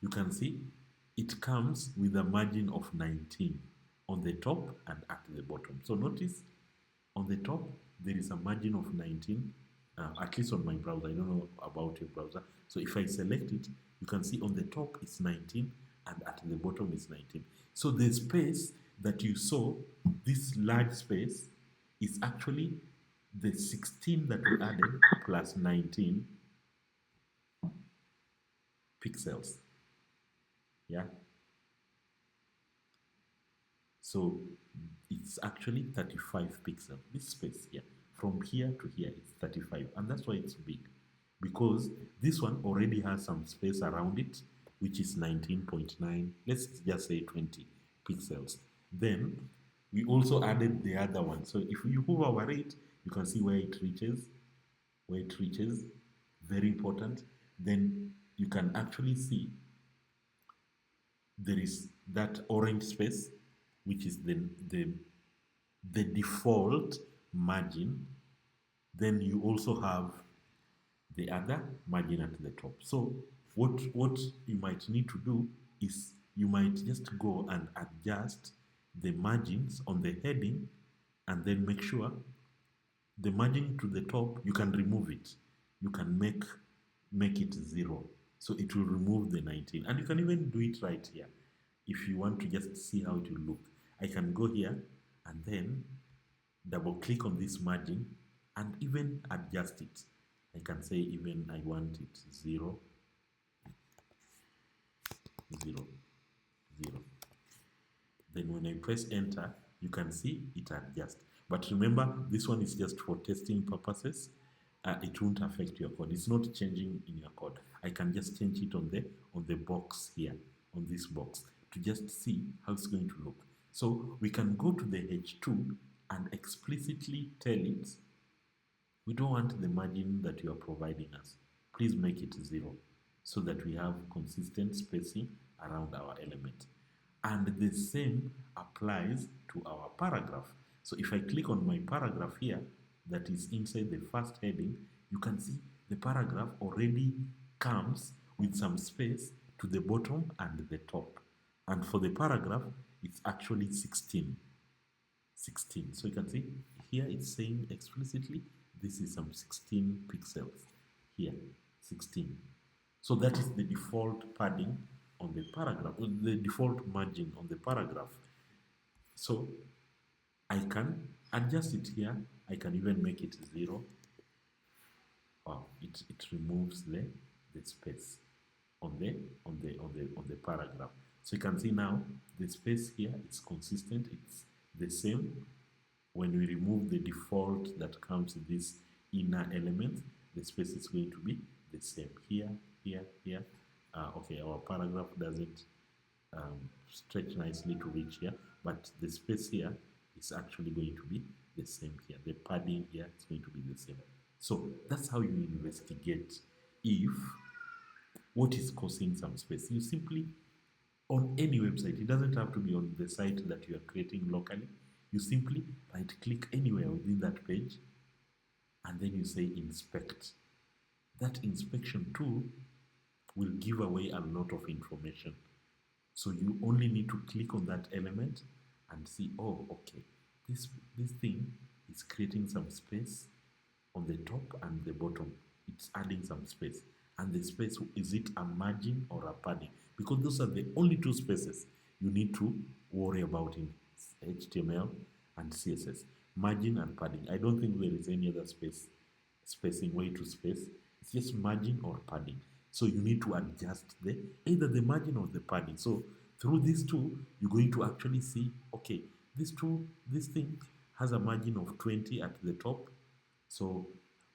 you can see it comes with a margin of 19 on the top and at the bottom. So notice on the top, there is a margin of 19, at least on my browser. I don't know about your browser. So if I select it, you can see on the top it's 19 and at the bottom it's 19. So the space that you saw, this large space, is actually the 16 that we added plus 19 pixels. Yeah. So it's actually 35 pixels. This space here, from here to here, it's 35. And that's why it's big. Because this one already has some space around it, which is 19.9. Let's just say 20 pixels. Then we also added the other one. So if you hover over it, you can see where it reaches. Where it reaches. Very important. Then you can actually see there is that orange space, which is the default margin. Then you also have the other margin at the top. So what you might need to do is you might just go and adjust the margins on the heading, and then make sure the margin to the top, you can remove it. You can make it 0. So it will remove the 19. And you can even do it right here. If you want to just see how it will look, I can go here and then double click on this margin and even adjust it. I can say even I want it 0, 0, 0. Then when I press enter, you can see it adjusts. But remember, this one is just for testing purposes. It won't affect your code. It's not changing in your code. I can just change it on the box here, on this box, to just see how it's going to look. So we can go to the H2 and explicitly tell it, we don't want the margin that you are providing us. Please make it 0 so that we have consistent spacing around our element. And the same applies to our paragraph. So if I click on my paragraph here, that is inside the first heading, you can see the paragraph already comes with some space to the bottom and the top. And for the paragraph, it's actually 16. 16. So you can see here it's saying explicitly this is some 16 pixels. Here, 16. So that is the default padding on the paragraph, the default margin on the paragraph. So I can adjust it here. I can even make it 0. Wow, it removes the space on the paragraph. So you can see now the space here is consistent. It's the same. When we remove the default that comes with this inner element, the space is going to be the same here, here, here. Okay, our paragraph doesn't stretch nicely to reach here, but the space here is actually going to be the same here. The padding here is going to be the same. So that's how you investigate if what is causing some space. You simply, on any website, it doesn't have to be on the site that you are creating locally. You simply right click anywhere within that page and then you say inspect. That inspection tool will give away a lot of information. So you only need to click on that element and see, oh, okay, this thing is creating some space on the top and the bottom. It's adding some space. And the space, is it a margin or a padding? Because those are the only two spaces you need to worry about in HTML and CSS. Margin and padding. I don't think there is any other spacing way to space. It's just margin or padding. So you need to adjust either the margin or the padding. So through these two, you're going to actually see, okay, this thing has a margin of 20 at the top. So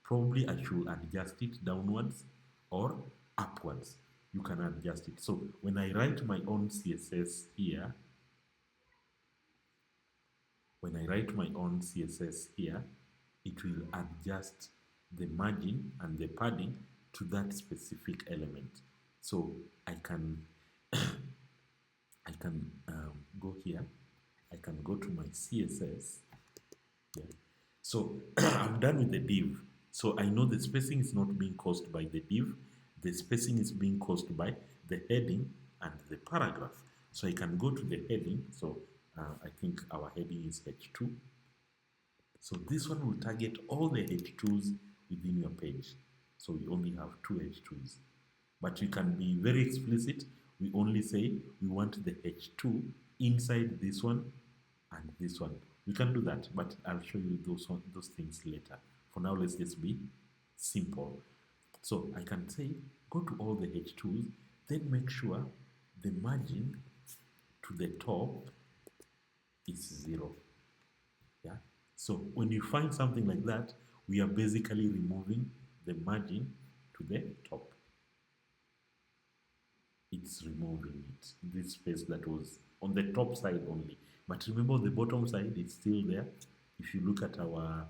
probably I should adjust it downwards or upwards. You can adjust it. So when I write my own CSS here, it will adjust the margin and the padding to that specific element. So I can go here. I can go to my CSS. Yeah. So I'm done with the div. So I know the spacing is not being caused by the div, the spacing is being caused by the heading and the paragraph. So I can go to the heading. So I think our heading is H2. So this one will target all the H2s within your page. So we only have two H2s. But you can be very explicit. We only say we want the H2 inside this one and this one. We can do that, but I'll show you those things later. For now, let's just be simple. So I can say go to all the H2s, then make sure the margin to the top is 0. Yeah. So when you find something like that, we are basically removing the margin to the top. It's removing it, this space that was on the top side only. But remember, the bottom side is still there. If you look at our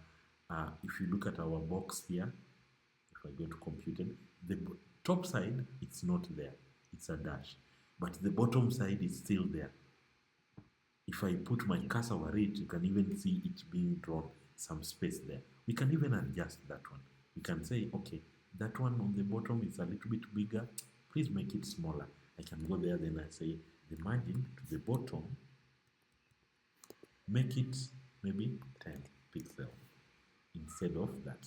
box here, if I go to computed, the top side it's not there, it's a dash, but the bottom side is still there. If I put my cursor over it, you can even see it being drawn, some space there. We can even adjust that one. We can say, okay, that one on the bottom is a little bit bigger, please make it smaller. I can go there, then I say the margin to the bottom, make it maybe 10 pixels instead of that.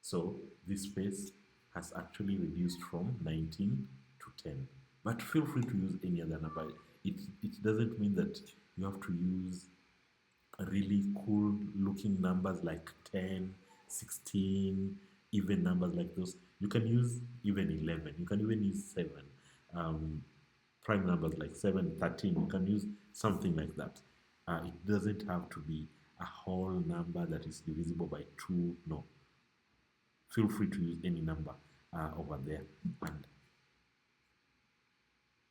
So this space has actually reduced from 19 to 10. But feel free to use any other number. It doesn't mean that you have to use really cool looking numbers like 10, 16, even numbers like those. You can use even 11. You can even use 7. Prime numbers like 7, 13. You can use something like that. It doesn't have to be a whole number that is divisible by 2. No. Feel free to use any number over there, and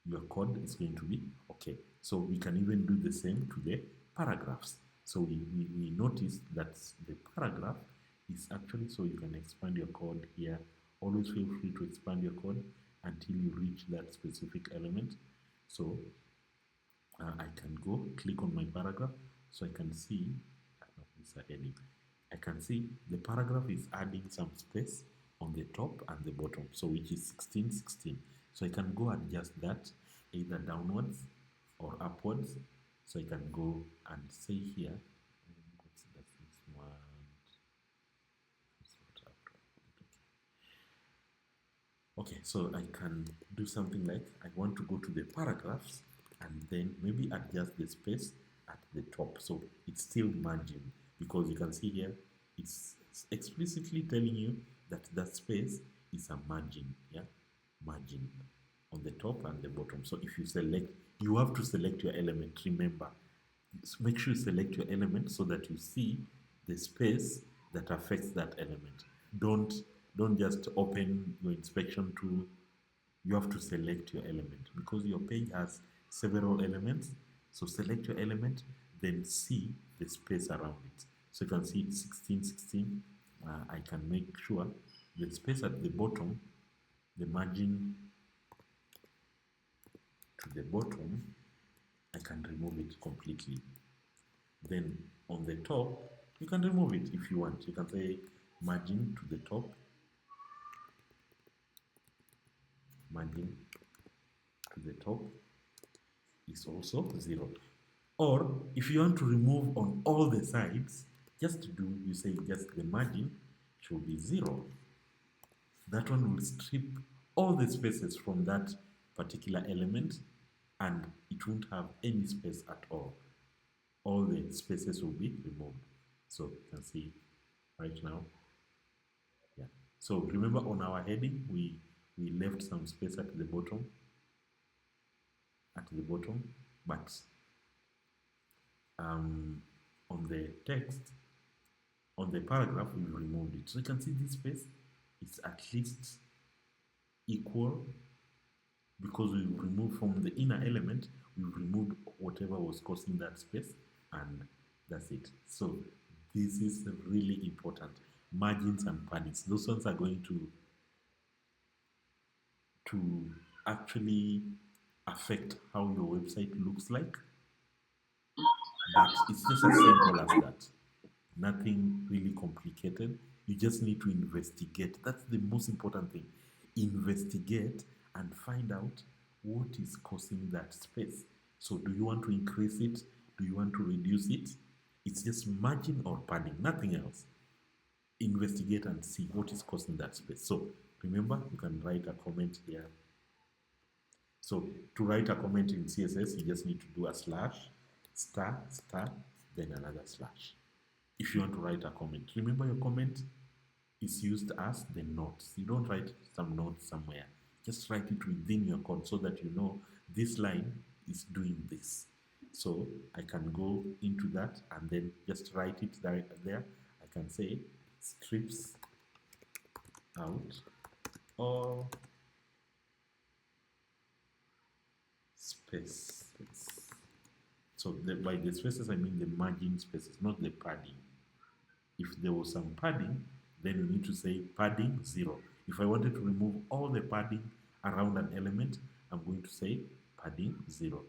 your code is going to be okay. So we can even do the same to the paragraphs. So we notice that the paragraph is actually, so you can expand your code here. Always feel free to expand your code until you reach that specific element. So I can go click on my paragraph, so I can see, it's a heading. I can see the paragraph is adding some space on the top and the bottom, so which is 16, 16. So I can go adjust that either downwards or upwards. So I can go and say here, what's that this one? Okay, so I can do something like, I want to go to the paragraphs and then maybe adjust the space at the top. So it's still margin, because you can see here, it's explicitly telling you that that space is a margin, yeah, margin on the top and the bottom. So if you select, you have to select your element. Remember, make sure you select your element so that you see the space that affects that element. Don't just open your inspection tool. You have to select your element because your page has several elements. So select your element, then see the space around it. So you can see 16, 16. I can make sure the space at the bottom, the margin to the bottom, I can remove it completely. Then on the top, you can remove it if you want. You can say margin to the top, margin to the top is also 0. Or if you want to remove on all the sides, you say just the margin should be 0. That one will strip all the spaces from that particular element and it won't have any space at all. All the spaces will be removed. So you can see right now. Yeah. So remember on our heading, we left some space at the bottom, but on the text, on the paragraph, we removed it. So you can see this space is at least equal because we removed from the inner element, we removed whatever was causing that space, and that's it. So this is really important. Margins and paddings, those ones are going to actually affect how your website looks like, but it's just as simple as that. Nothing really complicated. You just need to investigate. That's the most important thing. Investigate and find out what is causing that space. So, do you want to increase it? Do you want to reduce it? It's just margin or padding, nothing else. Investigate and see what is causing that space. So, remember, you can write a comment here. So, to write a comment in CSS, you just need to do a slash, star, star, then another slash. If you want to write a comment, remember your comment is used as the notes. You don't write some notes somewhere. Just write it within your code so that you know this line is doing this. So I can go into that and then just write it there. I can say strips out all spaces. So by the spaces, I mean the margin spaces, not the padding. If there was some padding, then you need to say padding 0. If I wanted to remove all the padding around an element, I'm going to say padding 0.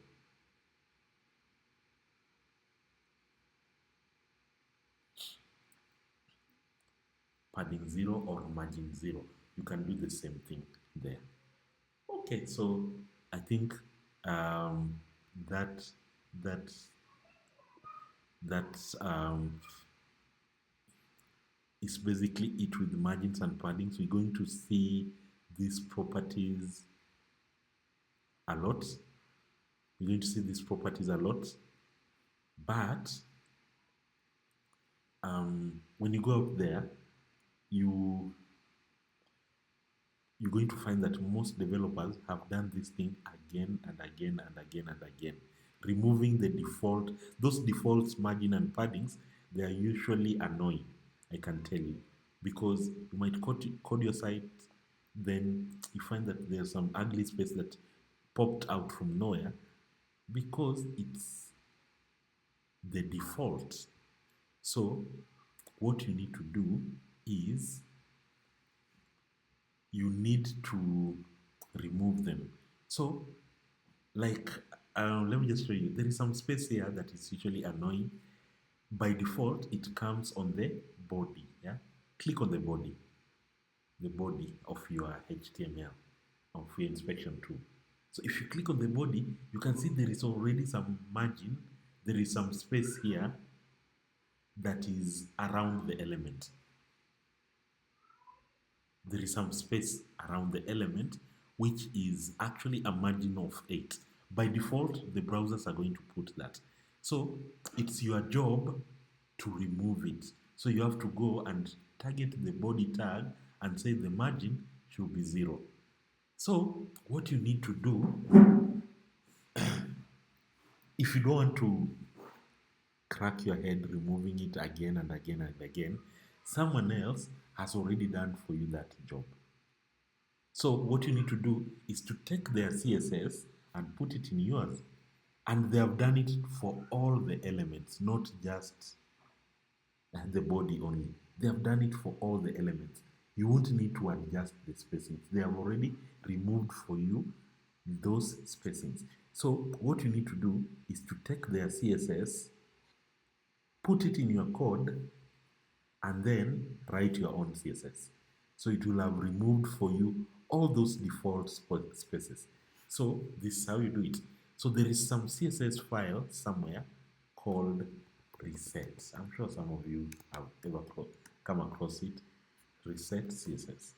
Padding 0 or margin 0. You can do the same thing there. Okay, so I think that is basically it with margins and padding. So we're going to see these properties a lot. We're going to see these properties a lot. But when you go out there, you're going to find that most developers have done this thing again and again and again and again. Removing the default, those defaults, margin and paddings, they are usually annoying, I can tell you. Because you might code your site, then you find that there's some ugly space that popped out from nowhere because it's the default. So what you need to do is you need to remove them. So like let me just show you. There is some space here that is usually annoying. By default, it comes on the body. Yeah, click on the body of your HTML, of your inspection tool. So if you click on the body, you can see there is already some margin. There is some space here that is around the element. There is some space around the element, which is actually a margin of 8. By default, the browsers are going to put that. So it's your job to remove it. So you have to go and target the body tag and say the margin should be 0. So what you need to do, if you don't want to crack your head removing it again and again and again, someone else has already done for you that job. So what you need to do is to take their CSS and put it in yours. And they have done it for all the elements, not just the body only. They have done it for all the elements. You won't need to adjust the spacings. They have already removed for you those spacings. So what you need to do is to take their CSS, put it in your code, and then write your own CSS. So it will have removed for you all those default spaces. So this is how you do it. So there is some CSS file somewhere called reset. I'm sure some of you have ever come across it. Reset CSS.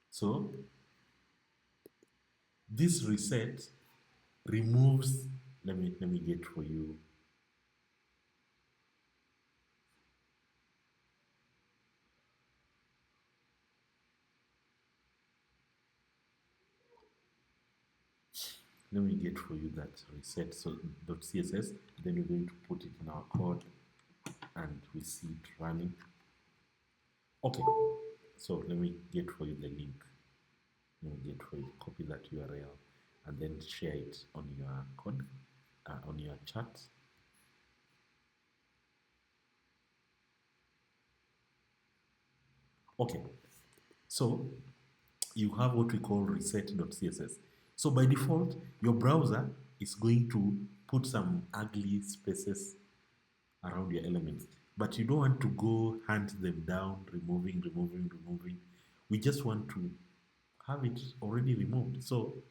So this reset removes, let me get for you. Let me get for you that reset .css. Then we're going to put it in our code and we see it running. Okay, so let me get for you the link. Let me get for you, copy that URL and then share it on your code, on your chat. Okay, so you have what we call reset.css. So by default, your browser is going to put some ugly spaces around your elements. But you don't want to go hunt them down, removing. We just want to have it already removed. So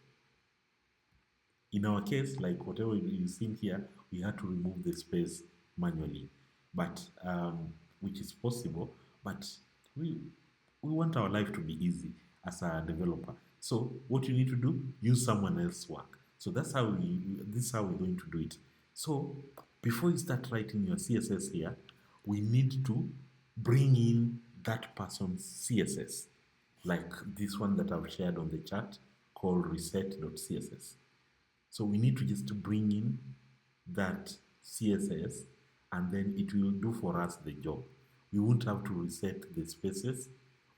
in our case, like whatever you see here, we had to remove the space manually, but which is possible. But we we want our life to be easy as a developer. So what you need to do, use someone else's work. So that's how this is how we're going to do it. So before you start writing your CSS here, we need to bring in that person's CSS, like this one that I've shared on the chat called reset.css. So we need to just bring in that CSS, and then it will do for us the job. We won't have to reset the spaces.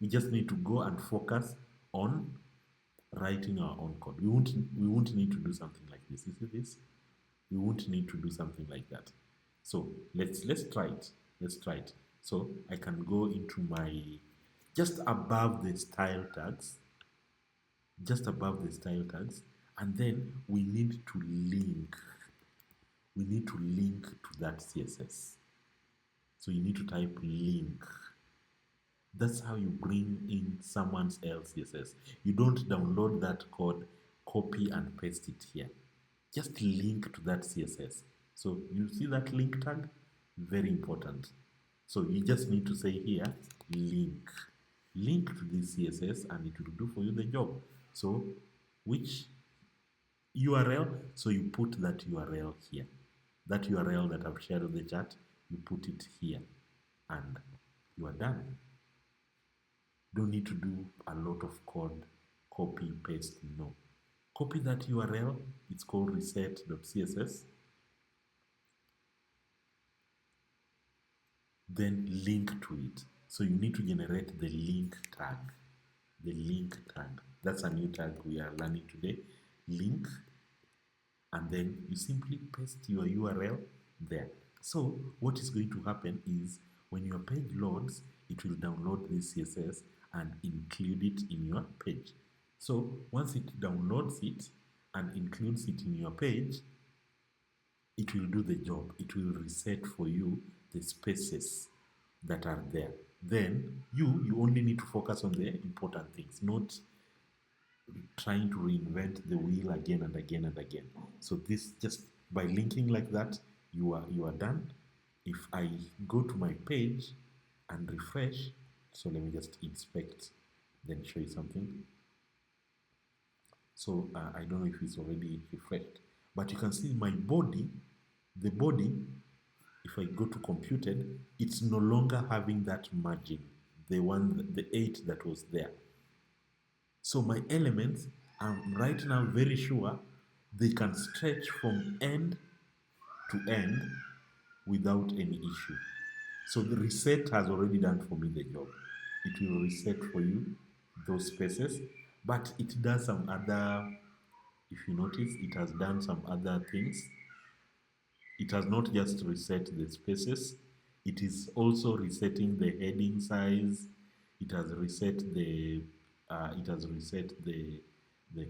We just need to go and focus on writing our own code. We won't need to do something like this. You see this? We won't need to do something like that. So let's try it. Let's try it. So I can go into my just above the style tags, just above the style tags, and then we need to link. We need to link to that CSS. So you need to type link. That's how you bring in someone else's CSS. You don't download that code, copy and paste it here. Just link to that CSS. So you see that link tag? Very important. So you just need to say here, link. Link to this CSS and it will do for you the job. So which URL? So you put that URL here. That URL that I've shared on the chat, you put it here and you are done. Don't need to do a lot of code, copy, paste, no. Copy that URL, it's called reset.css. Then link to it. So you need to generate the link tag. The link tag. That's a new tag we are learning today. Link. And then you simply paste your URL there. So what is going to happen is when your page loads, it will download this CSS and include it in your page. So once it downloads it and includes it in your page, it will do the job. It will reset for you the spaces that are there. Then you only need to focus on the important things, not trying to reinvent the wheel again and again and again. So this, just by linking like that, you are done. If I go to my page and refresh, so let me just inspect, then show you something. So I don't know if it's already refreshed, but you can see my body, the body, if I go to computed, it's no longer having that margin, the 8 that was there. So my elements, I'm right now very sure they can stretch from end to end without any issue. So the reset has already done for me the job. It will reset for you those spaces, but it does some other, if you notice, it has done some other things. It has not just reset the spaces, it is also resetting the heading size. It has reset the the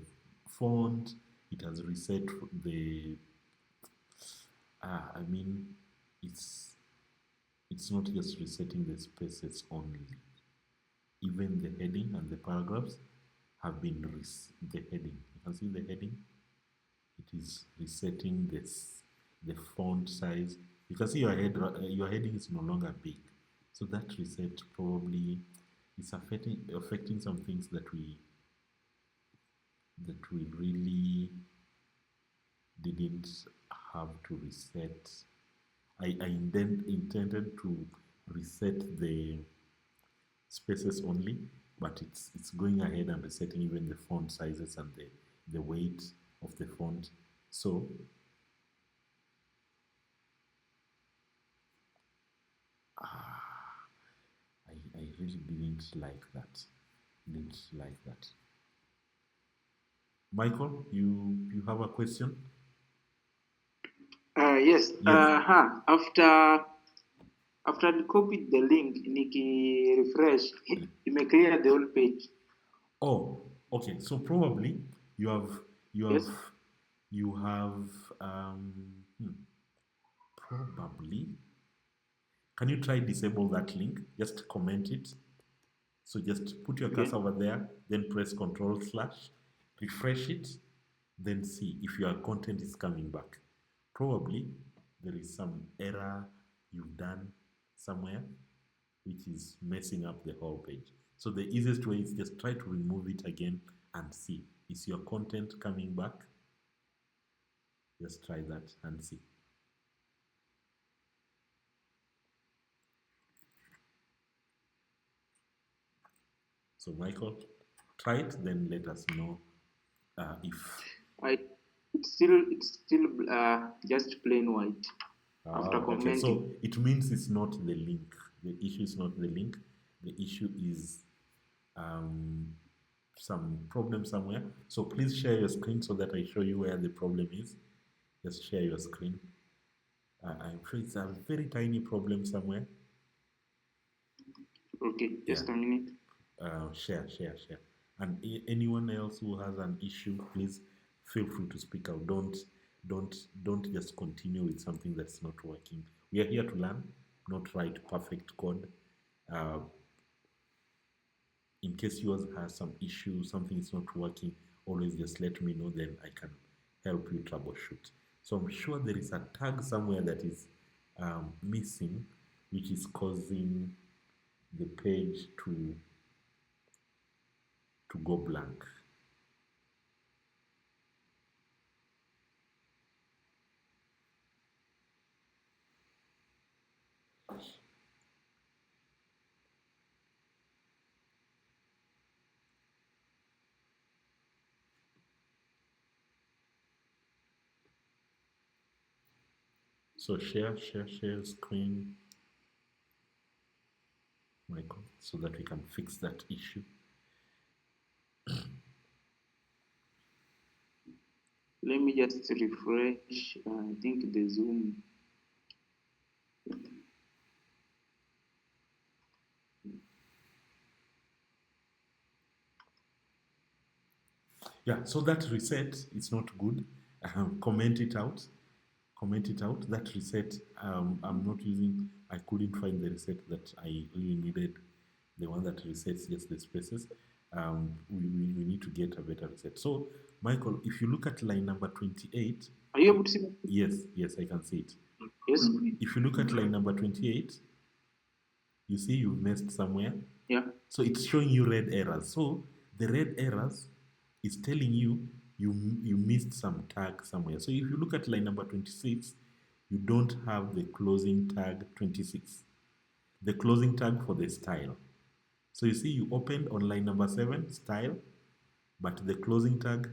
font. It has reset the I mean, it's not just resetting the spaces only. Even the heading and the paragraphs have been the heading. You can see the heading. It is resetting the font size. You can see your heading is no longer big. So that reset probably is affecting some things that we really didn't have to reset. I intended to reset the spaces only, but it's going ahead and resetting even the font sizes and the weight of the font. So I really didn't like that. Didn't like that. Michael, you have a question? Yes. After I copied the link, Nikki refresh, you may clear the whole page. Oh, okay. So probably you have Yes. probably Can you try disable that link? Just comment it. So just put your Okay. cursor over there, then press Control slash, refresh it, then see if your content is coming back. Probably there is some error you've done somewhere which is messing up the whole page. So the easiest way is just try to remove it again and see. Is your content coming back? Just try that and see. So Michael, try it, then let us know if... It's still just plain white after commenting. Okay, so it means it's not the link. The issue is not the link. The issue is some problem somewhere. So please share your screen so that I show you where the problem is. Just share your screen. I'm sure it's a very tiny problem somewhere. Okay, just a minute. Share. And anyone else who has an issue, please feel free to speak out. Don't just continue with something that's not working. We are here to learn, not write perfect code. In case yours has some issue, something is not working, always just let me know, then I can help you troubleshoot. So I'm sure there is a tag somewhere that is missing, which is causing the page to go blank. So share screen, Michael, so that we can fix that issue. Let me just refresh. I think the Zoom. Yeah, so that reset is not good. Comment it out. That reset, I'm not using, I couldn't find the reset that I really needed, the one that resets just the spaces. We need to get a better reset. So, Michael, if you look at line number 28. Are you able to see that? Yes, I can see it. Yes. If you look at line number 28, you see you've messed somewhere. Yeah. So it's showing you red errors. So the red errors is telling you you missed some tag somewhere. So if you look at line number 26, you don't have the closing tag 26, the closing tag for the style. So you see you opened on line number 7, style, but the closing tag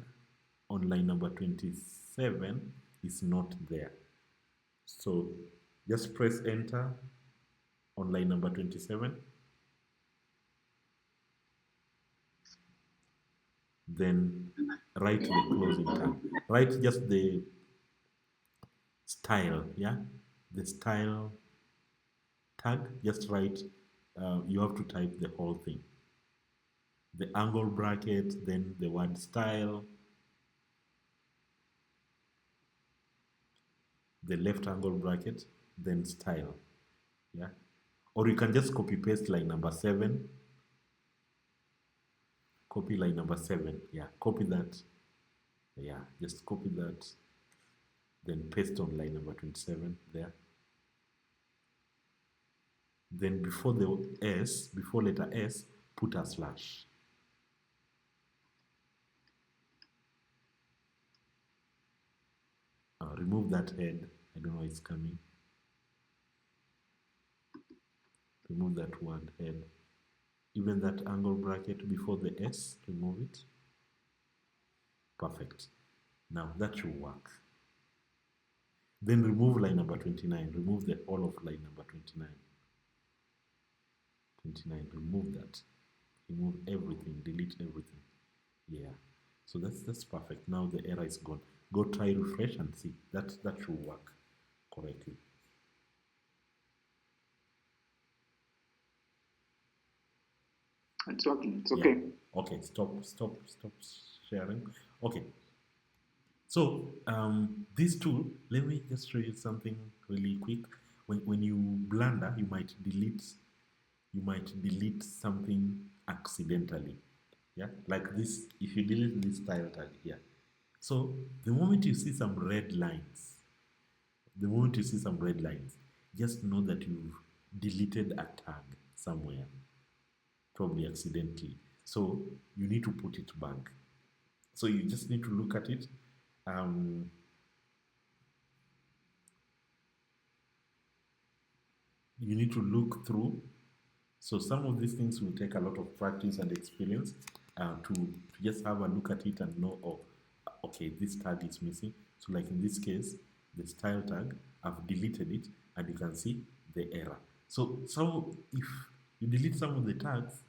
on line number 27 is not there. So just press enter on line number 27. Then write the closing tag. Write just the style, yeah? The style tag, just write, you have to type the whole thing. The angle bracket, then the word style, the left angle bracket, then style, yeah? Or you can just copy paste line number 7. Copy line number 7, yeah, copy that, yeah, just copy that, then paste on line number 27 there. Then before the S, before letter S, put a slash. Remove that head. I don't know why it's coming. Remove that word head. Even that angle bracket before the S, remove it. Perfect. Now that should work. Then remove line number 29. Remove the whole of line number 29. 29, remove that. Remove everything, delete everything. Yeah. So that's perfect. Now the error is gone. Go try refresh and see. That should work correctly. It's working. It's okay. Yeah. Okay, stop sharing. Okay. So this tool, let me just show you something really quick. when you blunder, you might delete something accidentally. Yeah, like this. If you delete this style tag here, so the moment you see some red lines, the moment you see some red lines, just know that you've deleted a tag somewhere, probably accidentally. So you need to put it back. So you just need to look at it. Um, you need to look through. So some of these things will take a lot of practice and experience to just have a look at it and know, oh, okay, this tag is missing. So like in this case, the style tag, I've deleted it and you can see the error. So if you delete some of the tags,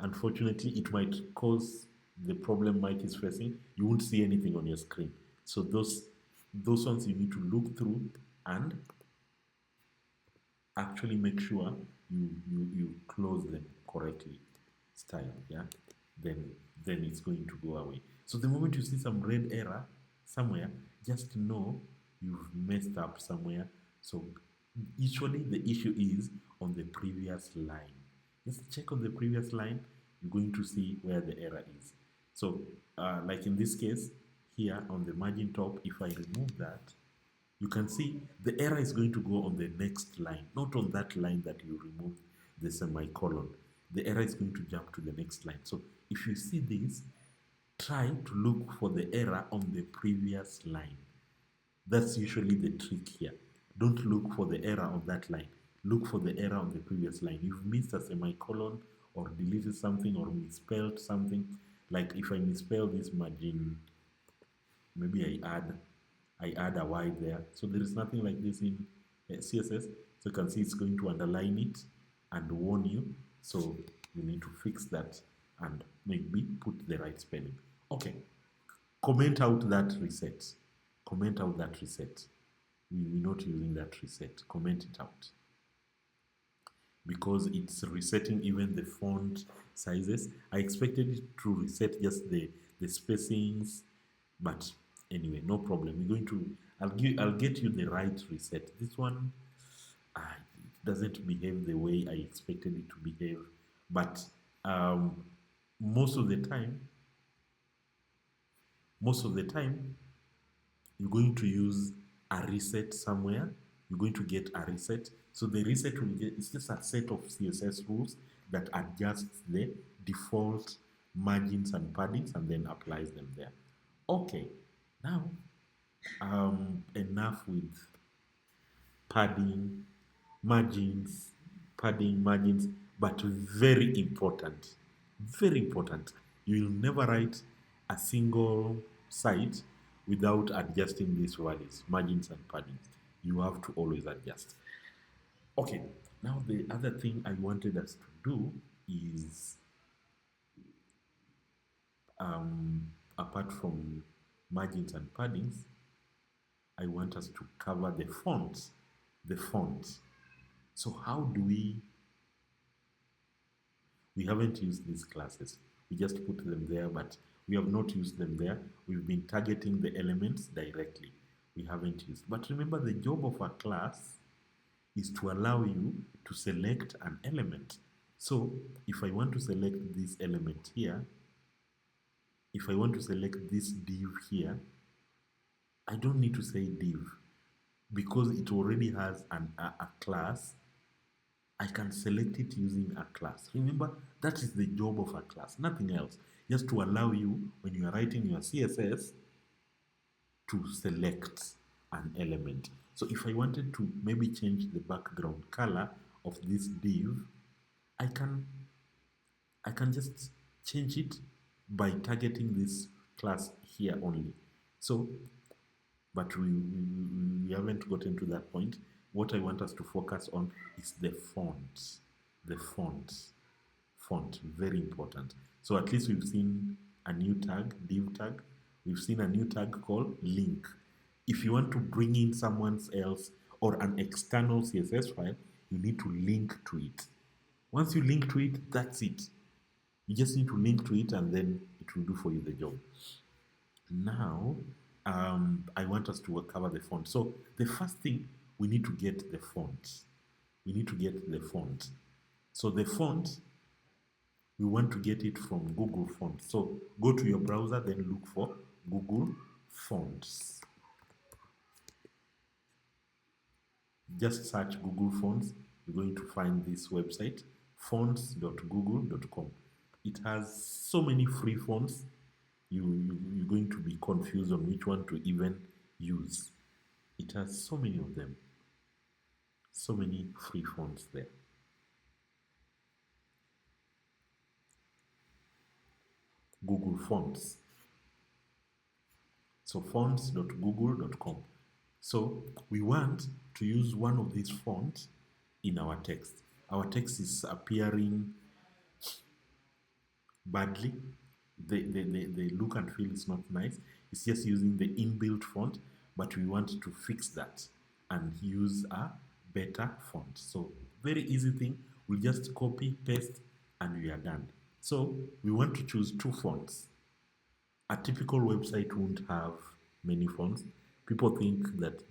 unfortunately, it might cause the problem Mike is facing. You won't see anything on your screen. So those ones you need to look through and actually make sure you close them correctly. Style, yeah. Then it's going to go away. So the moment you see some red error somewhere, just know you've messed up somewhere. So usually the issue is on the previous line. Just check on the previous line, you're going to see where the error is. So like in this case, here on the margin top, if I remove that, you can see the error is going to go on the next line, not on that line that you removed the semicolon. The error is going to jump to the next line. So if you see this, try to look for the error on the previous line. That's usually the trick here. Don't look for the error on that line. Look for the error on the previous line. You've missed a semicolon or deleted something or misspelled something. Like if I misspell this margin, maybe I add a Y there. So there is nothing like this in CSS. So you can see it's going to underline it and warn you. So you need to fix that and maybe put the right spelling. Okay, comment out that reset. Comment out that reset. We're not using that reset. Comment it out. Because it's resetting even the font sizes. I expected it to reset just the spacings, but anyway, no problem. We're going to, I'll get you the right reset. This one, it doesn't behave the way I expected it to behave, but most of the time, you're going to use a reset somewhere. You're going to get a reset. So the reset will get, it's just a set of CSS rules that adjusts the default margins and paddings and then applies them there. Okay, now enough with padding, margins, but very important, you will never write a single site without adjusting these values, margins and paddings. You have to always adjust. Okay, now the other thing I wanted us to do is, apart from margins and paddings, I want us to cover the fonts. So how do we haven't used these classes. We just put them there, but we have not used them there. We've been targeting the elements directly. We haven't used. But remember, the job of a class is to allow you to select an element. So if I want to select this element here, if I want to select this div here, I don't need to say div because it already has a class. I can select it using a class. Remember, that is the job of a class, nothing else. Just to allow you, when you are writing your CSS, to select an element. So if I wanted to maybe change the background color of this div, I can just change it by targeting this class here only. So, but we haven't gotten to that point. What I want us to focus on is the font. The font, very important. So at least we've seen a new tag, div tag. We've seen a new tag called link. If you want to bring in someone else or an external CSS file, you need to link to it. Once you link to it, that's it. You just need to link to it and then it will do for you the job. Now, I want us to cover the font. So the first thing, we need to get the font. We need to get the font. So the font, we want to get it from Google Fonts. So go to your browser, then look for Google Fonts. Just search Google Fonts. You're going to find this website, fonts.google.com. It has so many free fonts. You're going to be confused on which one to even use. It has so many of them. So many free fonts there. Google Fonts. So fonts.google.com. So we want to use one of these fonts in our text. Our text is appearing badly. The look and feel is not nice. It's just using the inbuilt font, but we want to fix that and use a better font. So very easy thing. We just copy, paste, and we are done. So we want to choose two fonts. A typical website won't have many fonts. People think that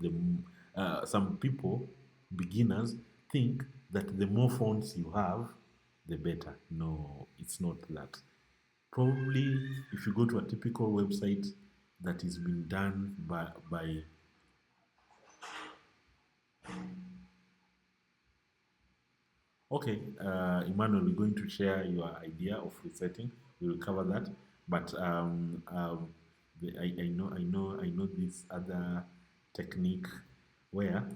some people, beginners, think that the more fonts you have, the better. No, it's not that. Probably, if you go to a typical website that is being done by okay, Emmanuel, we're going to share your idea of resetting. We will cover that, but I know this other technique where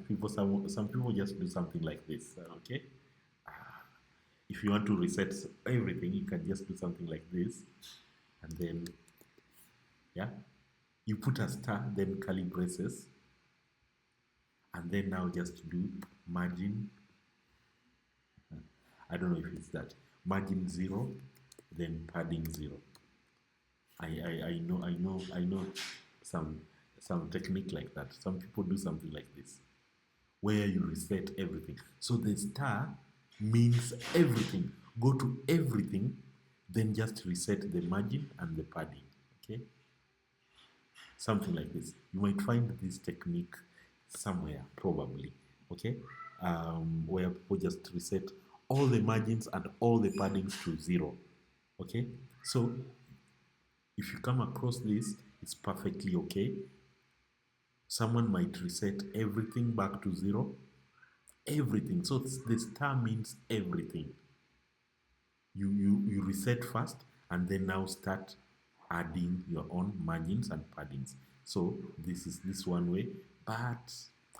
some people just do something like this. Okay, if you want to reset everything, you can just do something like this, and then yeah, you put a star, then curly braces, and then now just do margin. I don't know if it's that margin 0, then padding 0. I know some technique like that. Some people do something like this, where you reset everything. So the star means everything. Go to everything, then just reset the margin and the padding. Okay, something like this. You might find this technique somewhere, probably. Okay, where people just reset all the margins and all the paddings to 0. Okay, so if you come across this, it's perfectly okay. Someone might reset everything back to 0. Everything. So the star means everything. You reset first and then now start adding your own margins and paddings. So this is this one way, but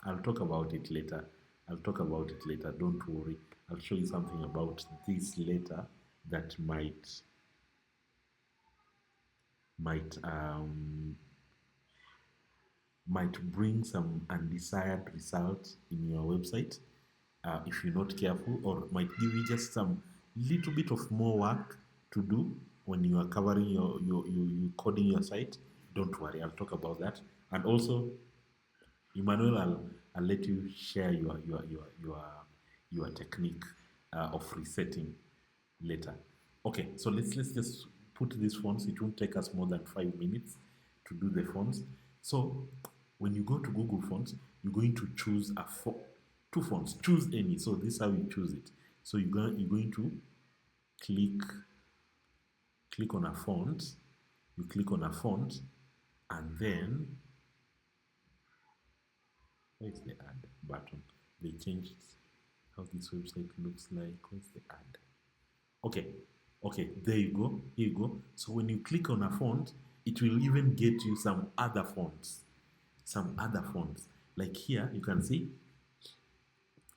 I'll talk about it later. Don't worry. I'll show you something about this later that might bring some undesired results in your website if you're not careful, or might give you just some little bit of more work to do when you are covering you coding your site. Don't worry, I'll talk about that. And also, Emmanuel, I'll let you share your technique of resetting later. Okay, so let's just put these fonts. It won't take us more than 5 minutes to do the fonts. So when you go to Google Fonts, you're going to choose two fonts. Choose any. So this is how you choose it. So you're going to click on a font. You click on a font, and then where's the add button? They changed how this website looks like. Where's the add? Okay, there you go. Here you go. So when you click on a font, it will even get you some other fonts. Like here, you can see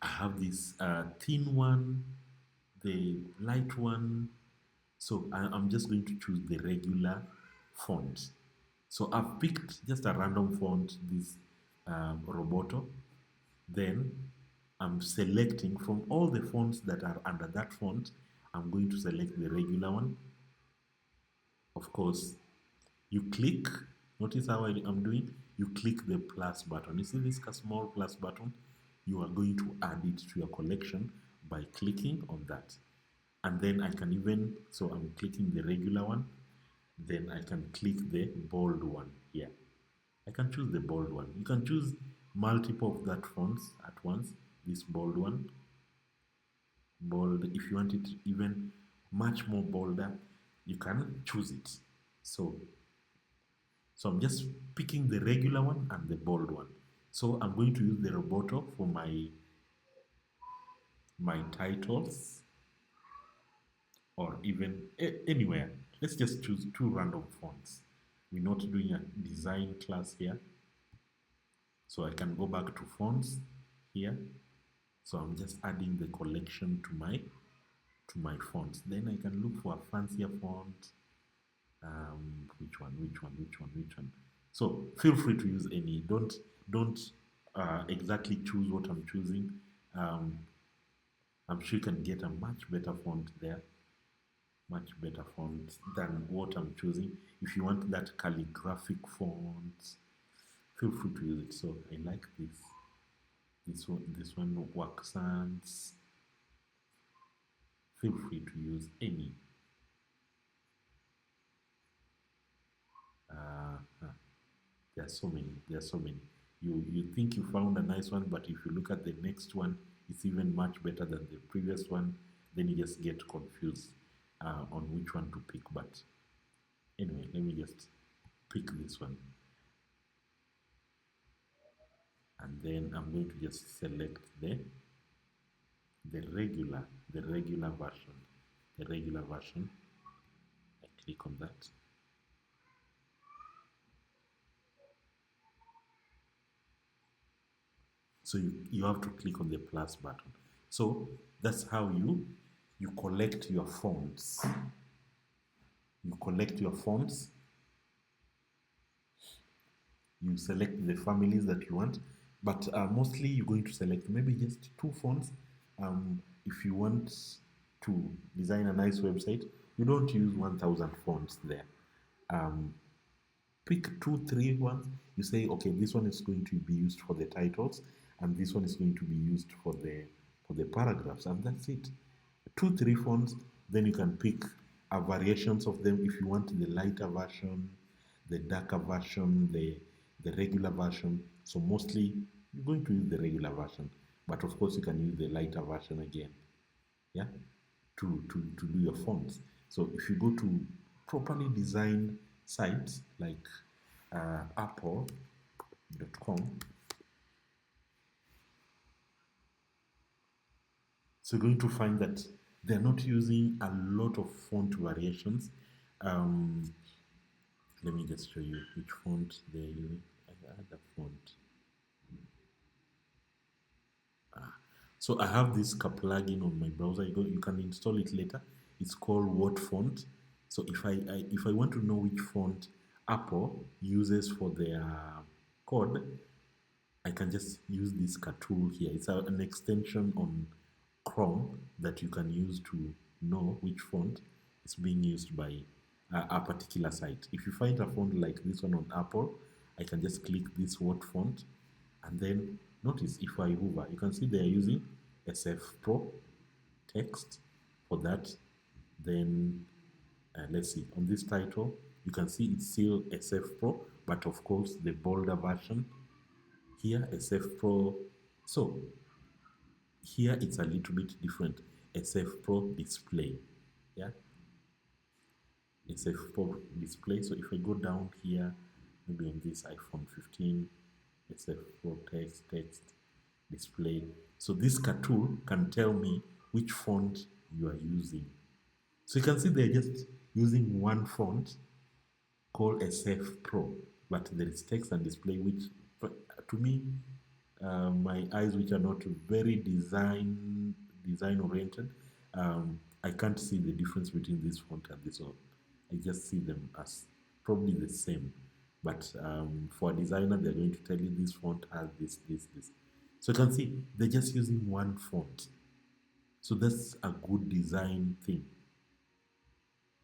I have this thin one, the light one. So I'm just going to choose the regular font. So I've picked just a random font, this Roboto. Then I'm selecting from all the fonts that are under that font. I'm going to select the regular one. Of course, you click. Notice how I'm doing. You click the plus button. You see this small plus button? You are going to add it to your collection by clicking on that. And then I can even, so I'm clicking the regular one. Then I can click the bold one here. I can choose the bold one. You can choose multiple of that fonts at at once. This bold one, bold. If you want it even much more bolder, you can choose it. So I'm just picking the regular one and the bold one. So I'm going to use the Roboto for my titles, or even anywhere. Let's just choose two random fonts. We're not doing a design class here. So I can go back to fonts here. So I'm just adding the collection to my fonts. Then I can look for a fancier font. Which one? So feel free to use any. Don't exactly choose what I'm choosing. I'm sure you can get a much better font there, much better font than what I'm choosing. If you want that calligraphic font, feel free to use it. So I like this. This one works. Feel free to use any. There are so many. There are so many. You think you found a nice one, but if you look at the next one, it's even much better than the previous one. Then you just get confused on which one to pick. But anyway, let me just pick this one, and then I'm going to just select the regular version. The regular version. I click on that. So you have to click on the plus button. So that's how you collect your fonts. You collect your fonts. You select the families that you want, but mostly you're going to select maybe just two fonts. If you want to design a nice website, you don't use 1,000 fonts there. Pick 2, 3 ones. You say, okay, this one is going to be used for the titles, and this one is going to be used for the paragraphs, and that's it. 2, 3 fonts. Then you can pick variations of them if you want the lighter version, the darker version, the regular version. So mostly you're going to use the regular version, but of course you can use the lighter version again, yeah, to do your fonts. So if you go to properly designed sites like apple.com, so you're going to find that they're not using a lot of font variations. Let me just show you which font they're using. I add a font. So I have this plugin on my browser. You can install it later. It's called What Font. So if I want to know which font Apple uses for their code, I can just use this tool here. It's an extension on Chrome that you can use to know which font is being used by a particular site. If you find a font like this one on Apple, I can just click this What Font, and then notice if I hover, you can see they are using SF Pro text for that. Then let's see, on this title, you can see it's still SF Pro, but of course the bolder version here, SF Pro. So here it's a little bit different. SF Pro display, yeah, SF Pro display. So if I go down here, maybe on this iPhone 15, SF Pro text display. So this tool can tell me which font you are using. So you can see they're just using one font called SF Pro, but there is text and display, which to me, my eyes, which are not very design oriented, I can't see the difference between this font and this one. I just see them as probably the same. But for a designer, they're going to tell you this font has this. So you can see they're just using one font. So that's a good design thing.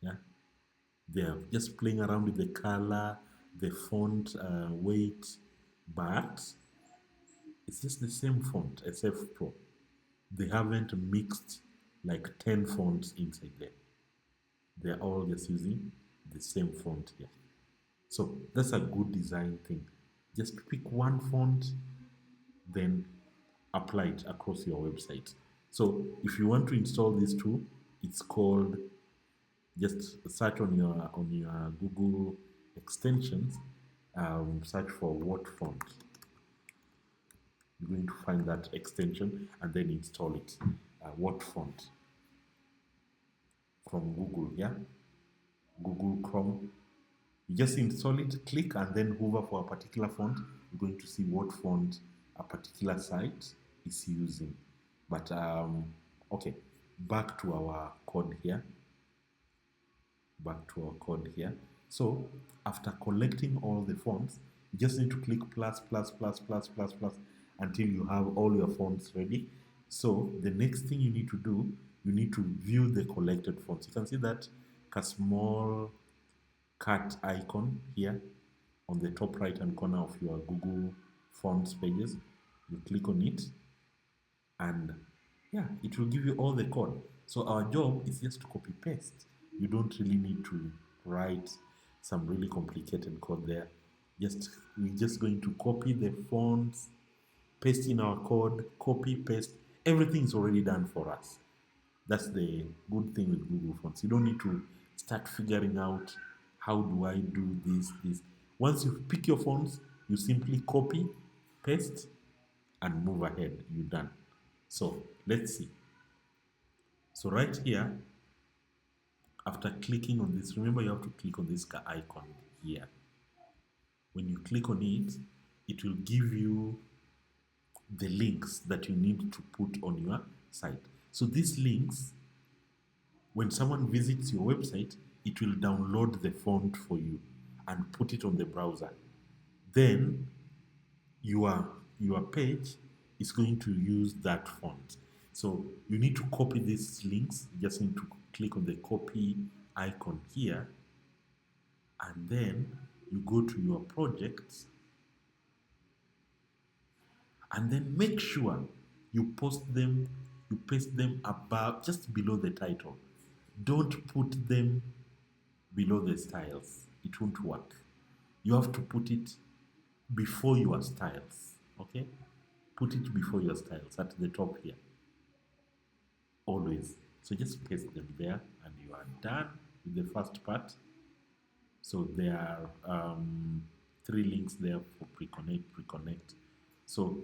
Yeah, they're just playing around with the color, the font weight, but it's just the same font, SF Pro. They haven't mixed like 10 fonts inside there. They're all just using the same font here. So that's a good design thing. Just pick one font, then apply it across your website. So if you want to install this tool, it's called, just search on your Google extensions, search for what font. You're going to find that extension and then install it. What font from Google, yeah, Google Chrome. You just install it, click, and then hover for a particular font. You're going to see what font a particular site is using. But okay, back to our code here. So after collecting all the fonts, you just need to click plus plus plus plus plus plus until you have all your fonts ready. So the next thing you need to do, you need to view the collected fonts. You can see that a small cat icon here on the top right hand corner of your Google Fonts pages. You click on it, and yeah, it will give you all the code. So our job is just to copy paste. You don't really need to write some really complicated code there. We're just going to copy the fonts, paste in our code, copy, paste. Everything is already done for us. That's the good thing with Google Fonts. You don't need to start figuring out how do I do this. Once you pick your fonts, you simply copy, paste, and move ahead. You're done. So let's see. So right here, after clicking on this, remember you have to click on this icon here. When you click on it, it will give you the links that you need to put on your site. So these links, when someone visits your website, it will download the font for you and put it on the browser. Then your page is going to use that font. So you need to copy these links. You just need to click on the copy icon here, and then you go to your projects, and then make sure you paste them above, just below the title. Don't put them below the styles. It won't work. You have to put it before your styles. Okay? Put it before your styles at the top here. Always. So just paste them there, and you are done with the first part. So there are 3 links there for pre-connect. So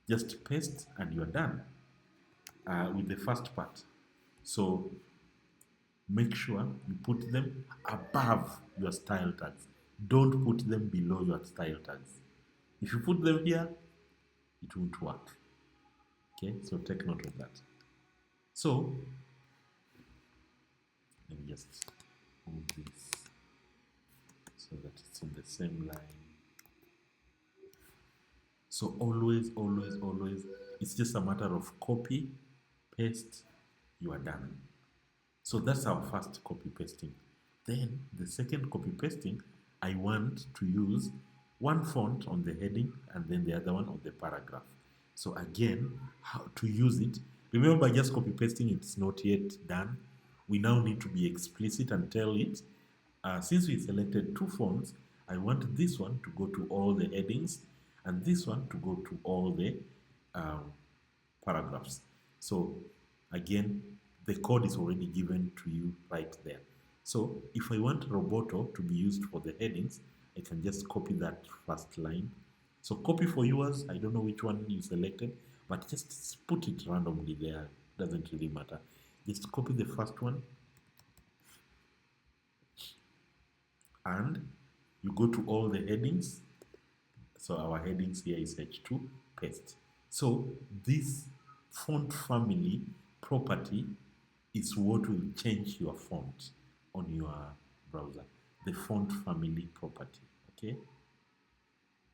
just paste and you're done with the first part. So make sure you put them above your style tags. Don't put them below your style tags. If you put them here, it won't work. Okay, so take note of that. So let me just move this so that it's on the same line. So always, it's just a matter of copy, paste, you are done. So that's our first copy pasting. Then the second copy pasting, I want to use one font on the heading and then the other one on the paragraph. So again, how to use it. Remember, by just copy pasting, it's not yet done. We now need to be explicit and tell it, since we selected 2 fonts, I want this one to go to all the headings and this one to go to all the paragraphs. So again, the code is already given to you right there. So if I want Roboto to be used for the headings, I can just copy that first line. So copy for yours, I don't know which one you selected, but just put it randomly there, doesn't really matter. Just copy the first one, and you go to all the headings. So our headings here is H2, paste. So this font family property is what will change your font on your browser. The font family property, okay?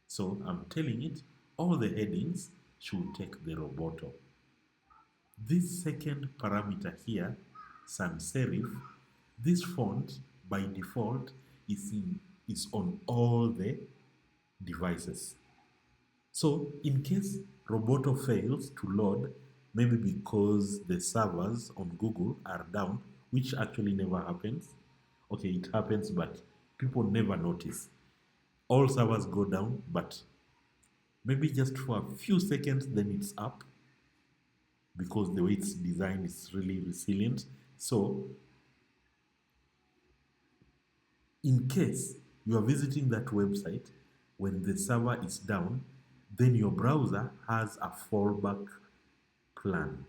So I'm telling it, all the headings should take the Roboto. This second parameter here, sans serif, this font by default is on all the devices. So in case Roboto fails to load, maybe because the servers on Google are down, which actually never happens. Okay, it happens, but people never notice. All servers go down, but maybe just for a few seconds, then it's up because the way it's designed is really resilient. So in case you are visiting that website when the server is down, then your browser has a fallback plan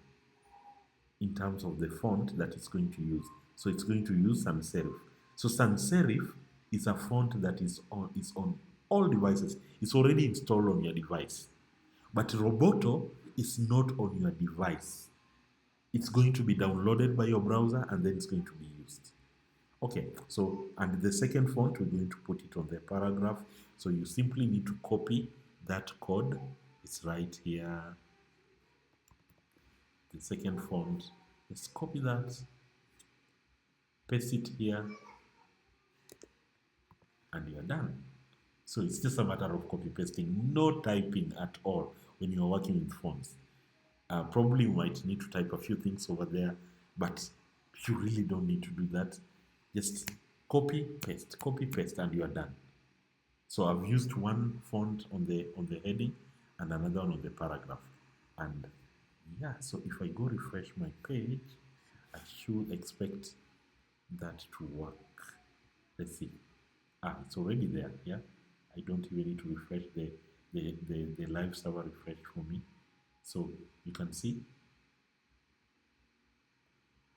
in terms of the font that it's going to use. So it's going to use sans serif. So sans serif is a font that is on all devices. It's already installed on your device. But Roboto is not on your device. It's going to be downloaded by your browser and then it's going to be used. Okay, so and the second font, we're going to put it on the paragraph. So you simply need to copy that code. It's right here. The second font, just copy that, paste it here, and you're done. So it's just a matter of copy pasting, no typing at all when you're working with fonts. Probably you might need to type a few things over there, but you really don't need to do that. Just copy paste, and you are done. So I've used one font on the heading and another one on the paragraph. And yeah, so if I go refresh my page, I should expect that to work. Let's see. It's already there. Yeah, I don't even need to refresh the live server refresh for me. So you can see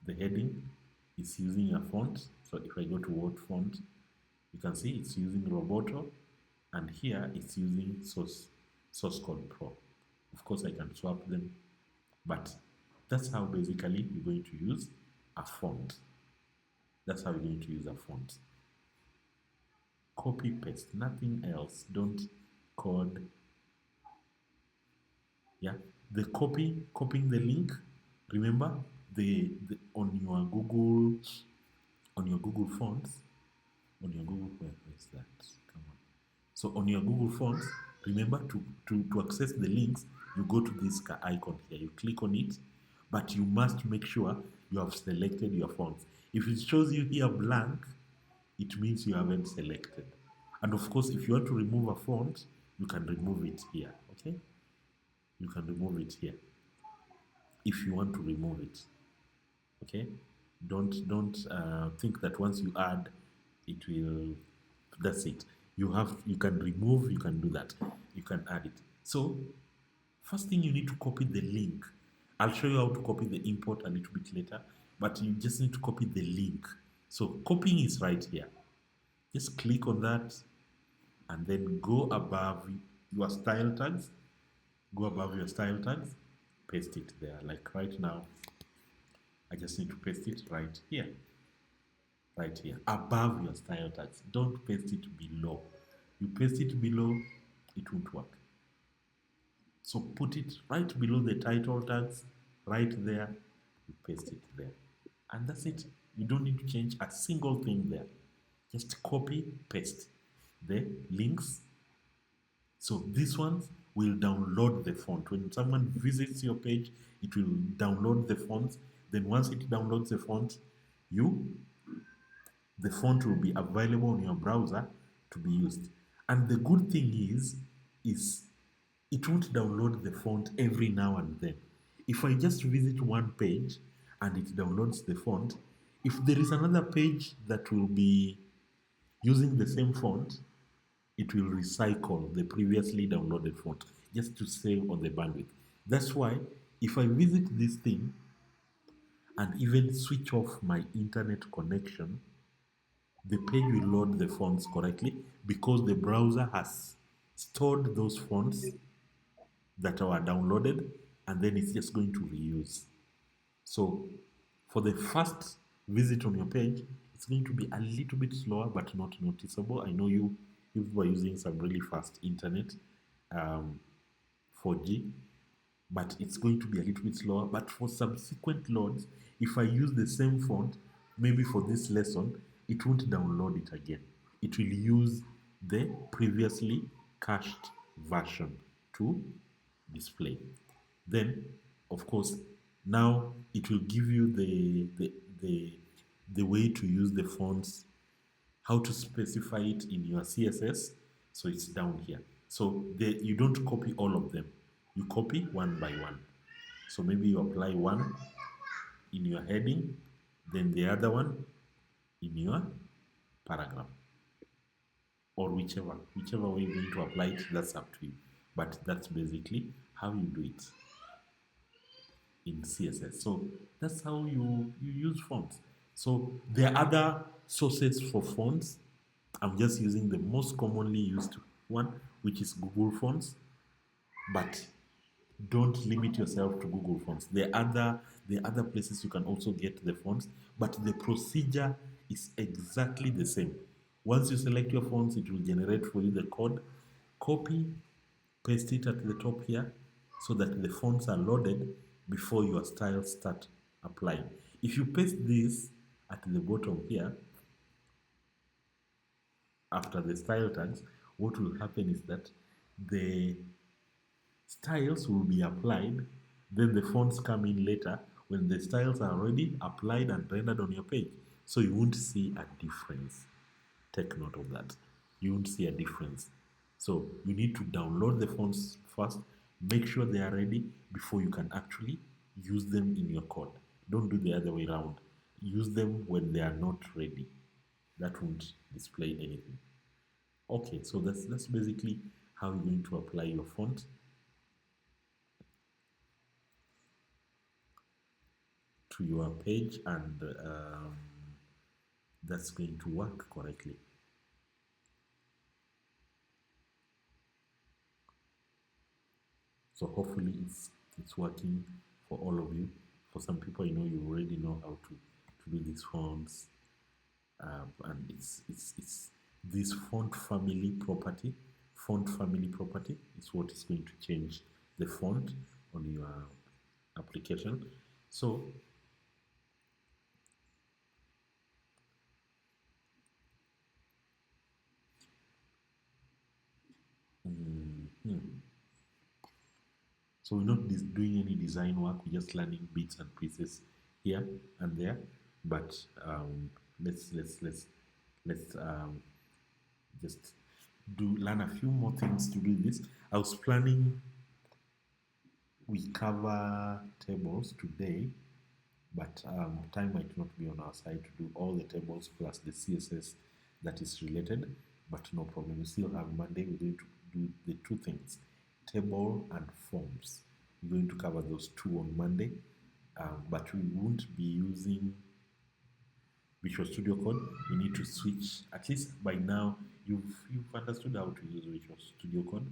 the heading is using a font. So if I go to Word font, you can see it's using Roboto, and here it's using source code Pro. Of course, I can swap them, but that's how basically you're going to use a font. That's how you're going to use a font. Copy paste, nothing else. Don't code. Yeah, the copying the link. Remember the on your Google fonts, on your Google, where is that? Come on. So on your Google fonts, remember to access the links, you go to this icon here, you click on it, but you must make sure you have selected your fonts. If it shows you here blank, it means you haven't selected. And of course, if you want to remove a font, you can remove it here, okay? You can remove it here if you want to remove it, okay? Don't think that once you add, it will, that's it. You can remove, you can do that, you can add it. So first thing, you need to copy the link. I'll show you how to copy the import a little bit later, but you just need to copy the link. So copying is right here. Just click on that and then go above your style tags. Go above your style tags, paste it there. Like right now, I just need to paste it right here. Right here, above your style tags. Don't paste it below. You paste it below, it won't work. So put it right below the title tags, right there, you paste it there. And that's it. You don't need to change a single thing there. Just copy, paste the links. So these ones will download the font. When someone visits your page, it will download the fonts. Then once it downloads the font, the font will be available on your browser to be used. And the good thing is it won't download the font every now and then. If I just visit one page and it downloads the font, if there is another page that will be using the same font, it will recycle the previously downloaded font just to save on the bandwidth. That's why if I visit this thing and even switch off my internet connection, the page will load the fonts correctly because the browser has stored those fonts that were downloaded, and then it's just going to reuse. So for the first visit on your page, it's going to be a little bit slower, but not noticeable. I know you are using some really fast internet, 4G, but it's going to be a little bit slower. But for subsequent loads, if I use the same font, maybe for this lesson, it won't download it again. It will use the previously cached version to display. Then, of course, now it will give you the way to use the fonts, how to specify it in your CSS. So it's down here. So you don't copy all of them. You copy one by one. So maybe you apply one in your heading, then the other one in your paragraph, or whichever way you're going to apply it, that's up to you. But that's basically how you do it in CSS. So that's how you use fonts. So there are other sources for fonts. I'm just using the most commonly used one, which is Google Fonts. But don't limit yourself to Google Fonts. There are other places you can also get the fonts, but the procedure is exactly the same. Once you select your fonts, it will generate for you the code. Copy, paste it at the top here so that the fonts are loaded before your styles start applying. If you paste this at the bottom here, after the style tags, what will happen is that the styles will be applied, then the fonts come in later when the styles are already applied and rendered on your page. So you won't see a difference. Take note of that. You won't see a difference. So you need to download the fonts first, make sure they are ready before you can actually use them in your code. Don't do the other way around. Use them when they are not ready. That won't display anything. Okay, so that's basically how you're going to apply your font to your page, and that's going to work correctly. So hopefully it's working for all of you. For some people, I know you already know how to do these fonts, and it's this font family property. Font family property is what is going to change the font on your application. So so we're not doing any design work. We're just learning bits and pieces here and there. But let's just learn a few more things to do this. I was planning we cover tables today, but time might not be on our side to do all the tables plus the CSS that is related. But no problem. We still have Monday. We're going to do the two things, table and forms. We're going to cover those two on Monday, but we won't be using Visual Studio Code. We need to switch. At least by now, you've understood how to use Visual Studio Code.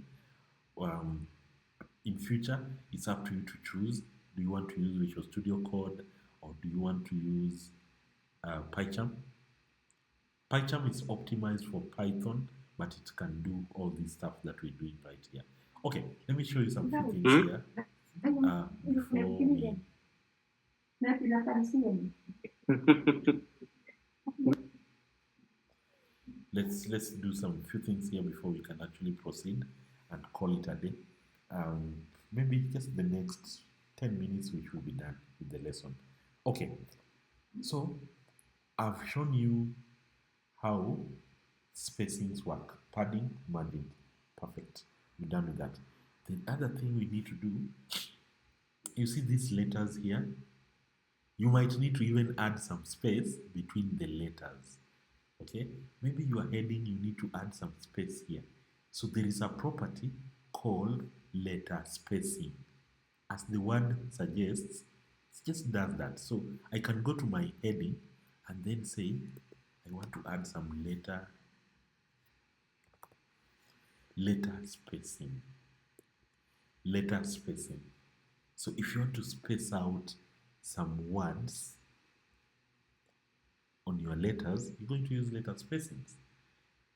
In future, it's up to you to choose. Do you want to use Visual Studio Code, or do you want to use PyCharm? PyCharm is optimized for Python, but it can do all this stuff that we're doing right here. Okay, let me show you some few things here before we... let's do some few things here before we can actually proceed and call it a day. Maybe just the next 10 minutes, which will be done with the lesson. Okay, so I've shown you how spacings work, padding, margin. Perfect. We're done with that. The other thing we need to do, you see these letters here? You might need to even add some space between the letters. Okay? Maybe you are heading, you need to add some space here. So there is a property called letter spacing. As the word suggests, it just does that. So I can go to my heading and then say, I want to add some letter spacing. Letter spacing. So if you want to space out some words on your letters, you're going to use letter spacings.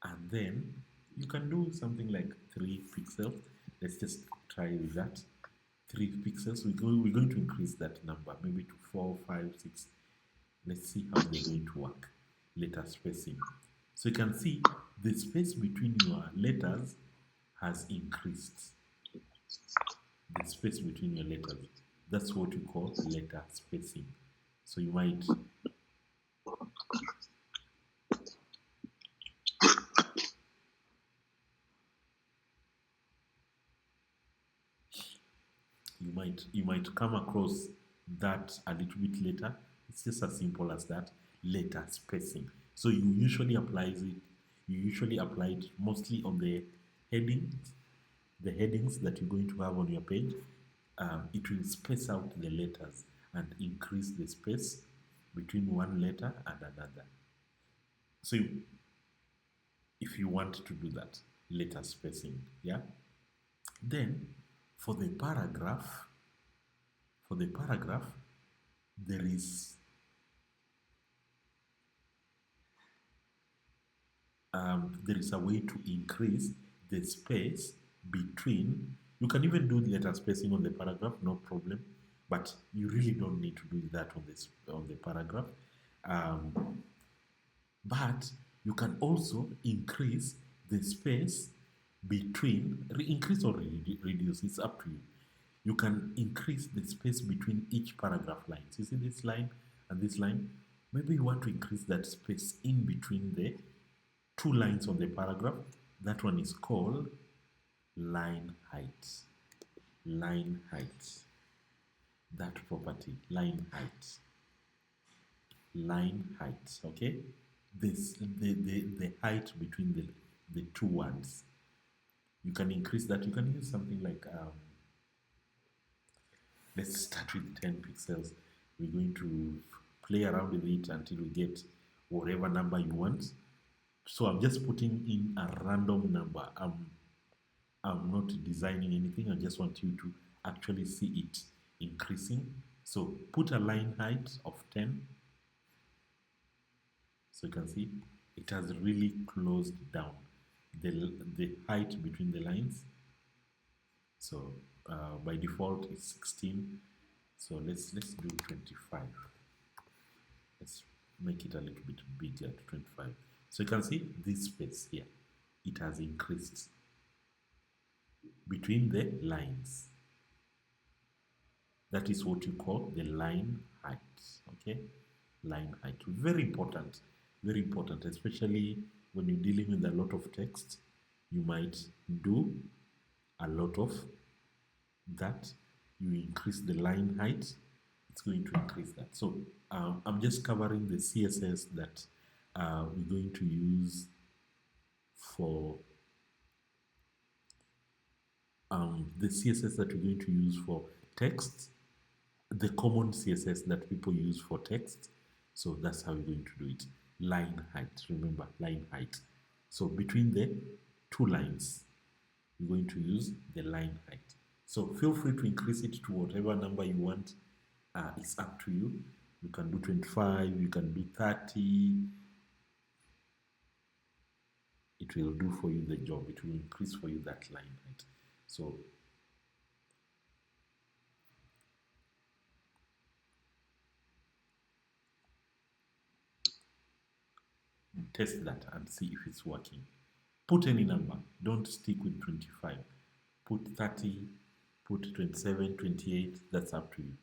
And then you can do something like 3 pixels. Let's just try with that. 3 pixels. We're going to increase that number, maybe to 4, 5, 6. Let's see how they're going to work. Letter spacing. So you can see the space between your letters has increased. The space between your letters. That's what you call letter spacing. So you might you might come across that a little bit later. It's just as simple as that, letter spacing. So you usually apply it mostly on the headings that you're going to have on your page. It will space out the letters and increase the space between one letter and another. So if you want to do that, letter spacing, yeah. Then for the paragraph, for the paragraph, there is a way to increase the space between. You can even do letter spacing on the paragraph, no problem, but you really don't need to do that on the paragraph. But you can also increase the space between, increase or reduce, it's up to you. You can increase the space between each paragraph lines. You see this line and this line? Maybe you want to increase that space in between the two lines on the paragraph. That one is called line height. Line height. That property, line height. Line height, okay? The height between the two words. You can increase that. You can use something like, let's start with 10 pixels. We're going to play around with it until we get whatever number you want. So I'm just putting in a random number. I'm not designing anything. I just want you to actually see it increasing. So put a line height of 10. So you can see it has really closed down the height between the lines. So by default it's 16. So let's do 25. Let's make it a little bit bigger to 25. So you can see this space here. It has increased between the lines. That is what you call the line height. Okay, line height. Very important, especially when you're dealing with a lot of text. You might do a lot of that. You increase the line height, it's going to increase that. So I'm just covering the CSS that we're going to use for the CSS that we're going to use for text, the common CSS that people use for text. So that's how we're going to do it. Line height, remember, line height. So between the two lines, we're going to use the line height. So feel free to increase it to whatever number you want. It's up to you. You can do 25, you can do 30. It will do for you the job. It will increase for you that line height. So test that and see if it's working. Put any number. Don't stick with 25. Put 30, put 27, 28. That's up to you.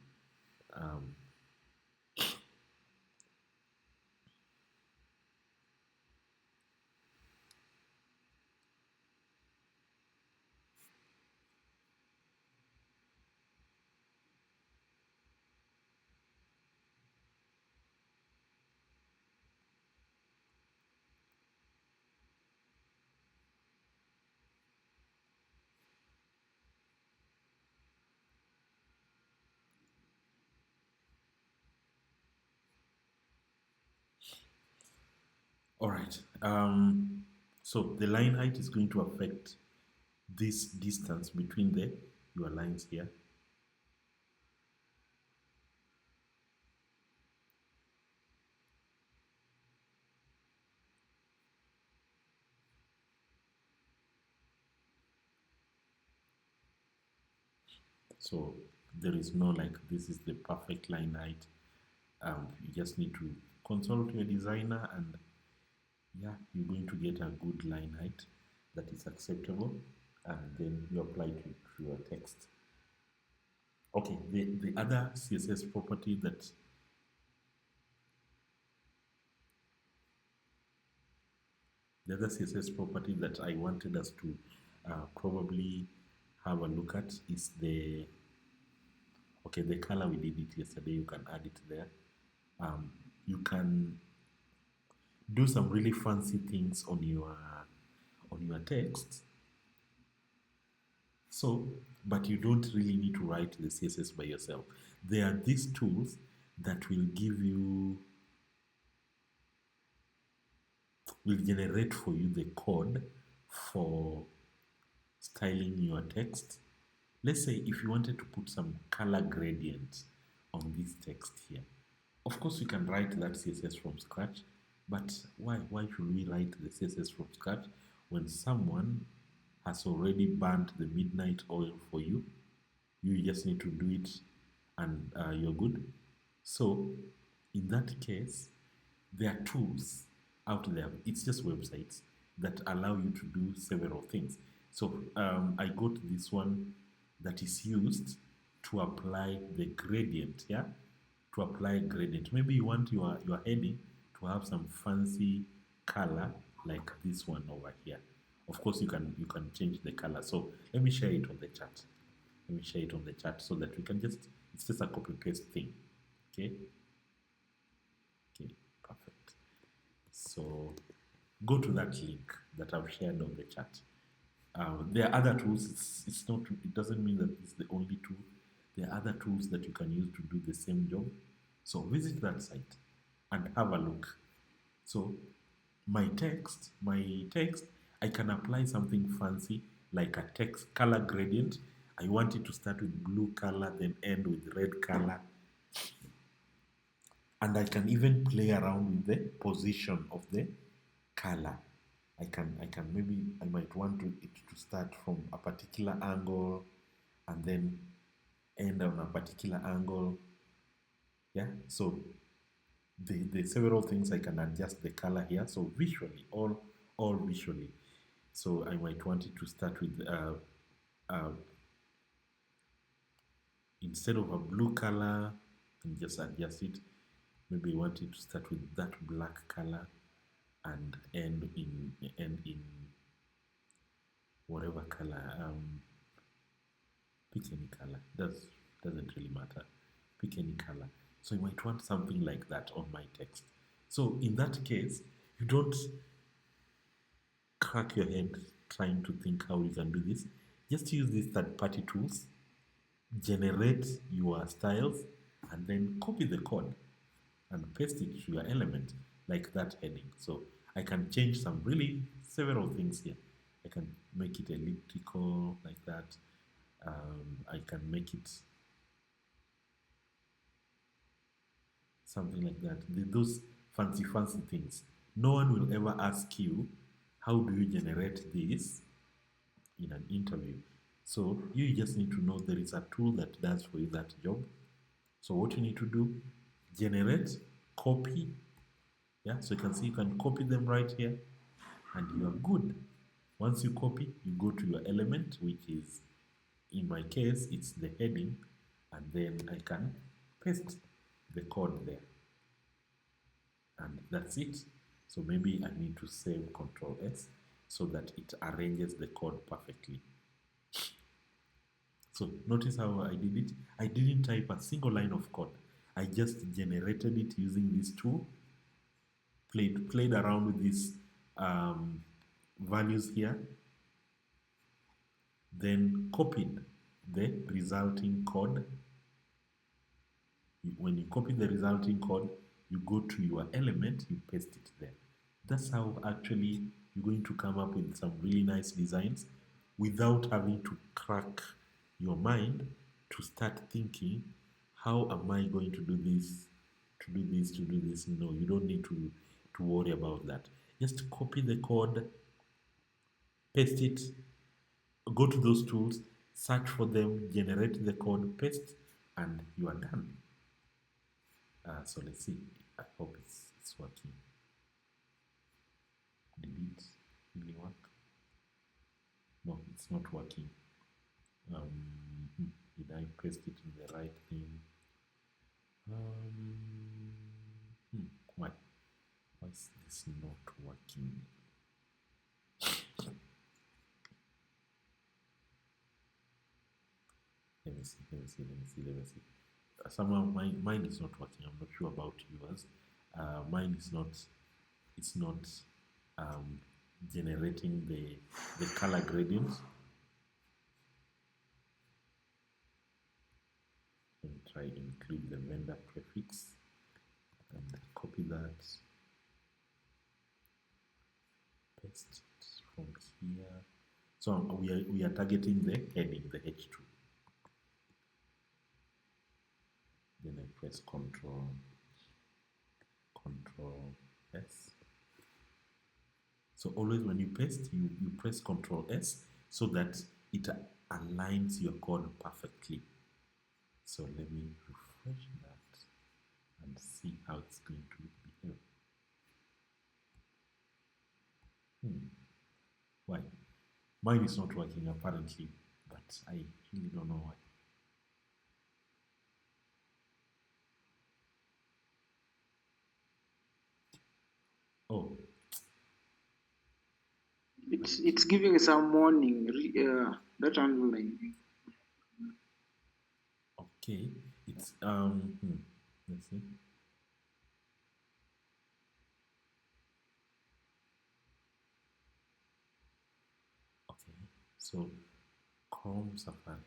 All right. So the line height is going to affect this distance between your lines here. So there is no like this is the perfect line height. You just need to consult your designer, and yeah, you're going to get a good line height that is acceptable, and then you apply it to your text. Okay, the other CSS property that I wanted us to probably have a look at is the Okay, the color we did it yesterday, you can add it there. You can do some really fancy things on your text. So, but you don't really need to write the CSS by yourself. There are these tools that will give you, will generate for you the code for styling your text. Let's say if you wanted to put some color gradient on this text here. Of course, we can write that CSS from scratch, but why should we write the CSS from scratch when someone has already burnt the midnight oil for you? You just need to do it and you're good. So, in that case, there are tools out there. It's just websites that allow you to do several things. So, I got this one that is used to apply the gradient, yeah? To apply gradient. Maybe you want your heading to have some fancy color like this one over here. Of course, you can change the color. So let me share it on the chat. Let me share it on the chat so that we can it's just a copy paste thing. Okay. Okay. Perfect. So go to that link that I've shared on the chat. There are other tools. It's not. It doesn't mean that it's the only tool. There are other tools that you can use to do the same job. So visit that site and have a look. So my text, I can apply something fancy like a text color gradient. I want it to start with blue color, then end with red color. And I can even play around with the position of the color. Maybe I might want it to start from a particular angle and then end on a particular angle. Yeah, so the several things I can adjust the color here. So visually, all visually. So I might want it to start with instead of a blue color, and just adjust it. Maybe I want it to start with that black color and end in whatever color. Pick any color. Doesn't really matter. Pick any color. So you might want something like that on my text. So in that case, you don't crack your head trying to think how you can do this. Just use these third-party tools, generate your styles, and then copy the code and paste it to your element like that heading. So I can change several things here. I can make it elliptical like that. I can make it something like that. Those fancy things. No one will ever ask you, how do you generate this in an interview? So you just need to know there is a tool that does for you that job. So what you need to do, generate, copy. Yeah, so you can see you can copy them right here and you are good. Once you copy, you go to your element, which is, in my case, it's the heading, and then I can paste the code there. And that's it. So maybe I need to save Control S so that it arranges the code perfectly. So notice how I did it. I didn't type a single line of code. I just generated it using this tool, played around with these values here, then copied the resulting code. When you copy the resulting code, you go to your element, you paste it there. That's how actually you're going to come up with some really nice designs without having to crack your mind to start thinking, how am I going to do this, to do this, to do this? No, you don't need to worry about that. Just copy the code, paste it, go to those tools, search for them, generate the code, paste, and you are done. So let's see. I hope it's working. Did it really work? No, it's not working. Did I paste it in the right thing? Why? Why is this not working? Let me see, let me see, let me see, let me see. Somehow mine is not working. I'm not sure about yours. Mine is not, it's not um, generating the color gradients. And try include the vendor prefix and copy that, paste it from here. So we are targeting the heading, the H2. Then I press Control S. So always when you paste, you press Control S so that it aligns your code perfectly. So let me refresh that and see how it's going to behave. Why? Mine is not working apparently, but I really don't know why. Oh, It's giving some warning. That underline. okay. It's let's see. Okay, so Chrome Safari.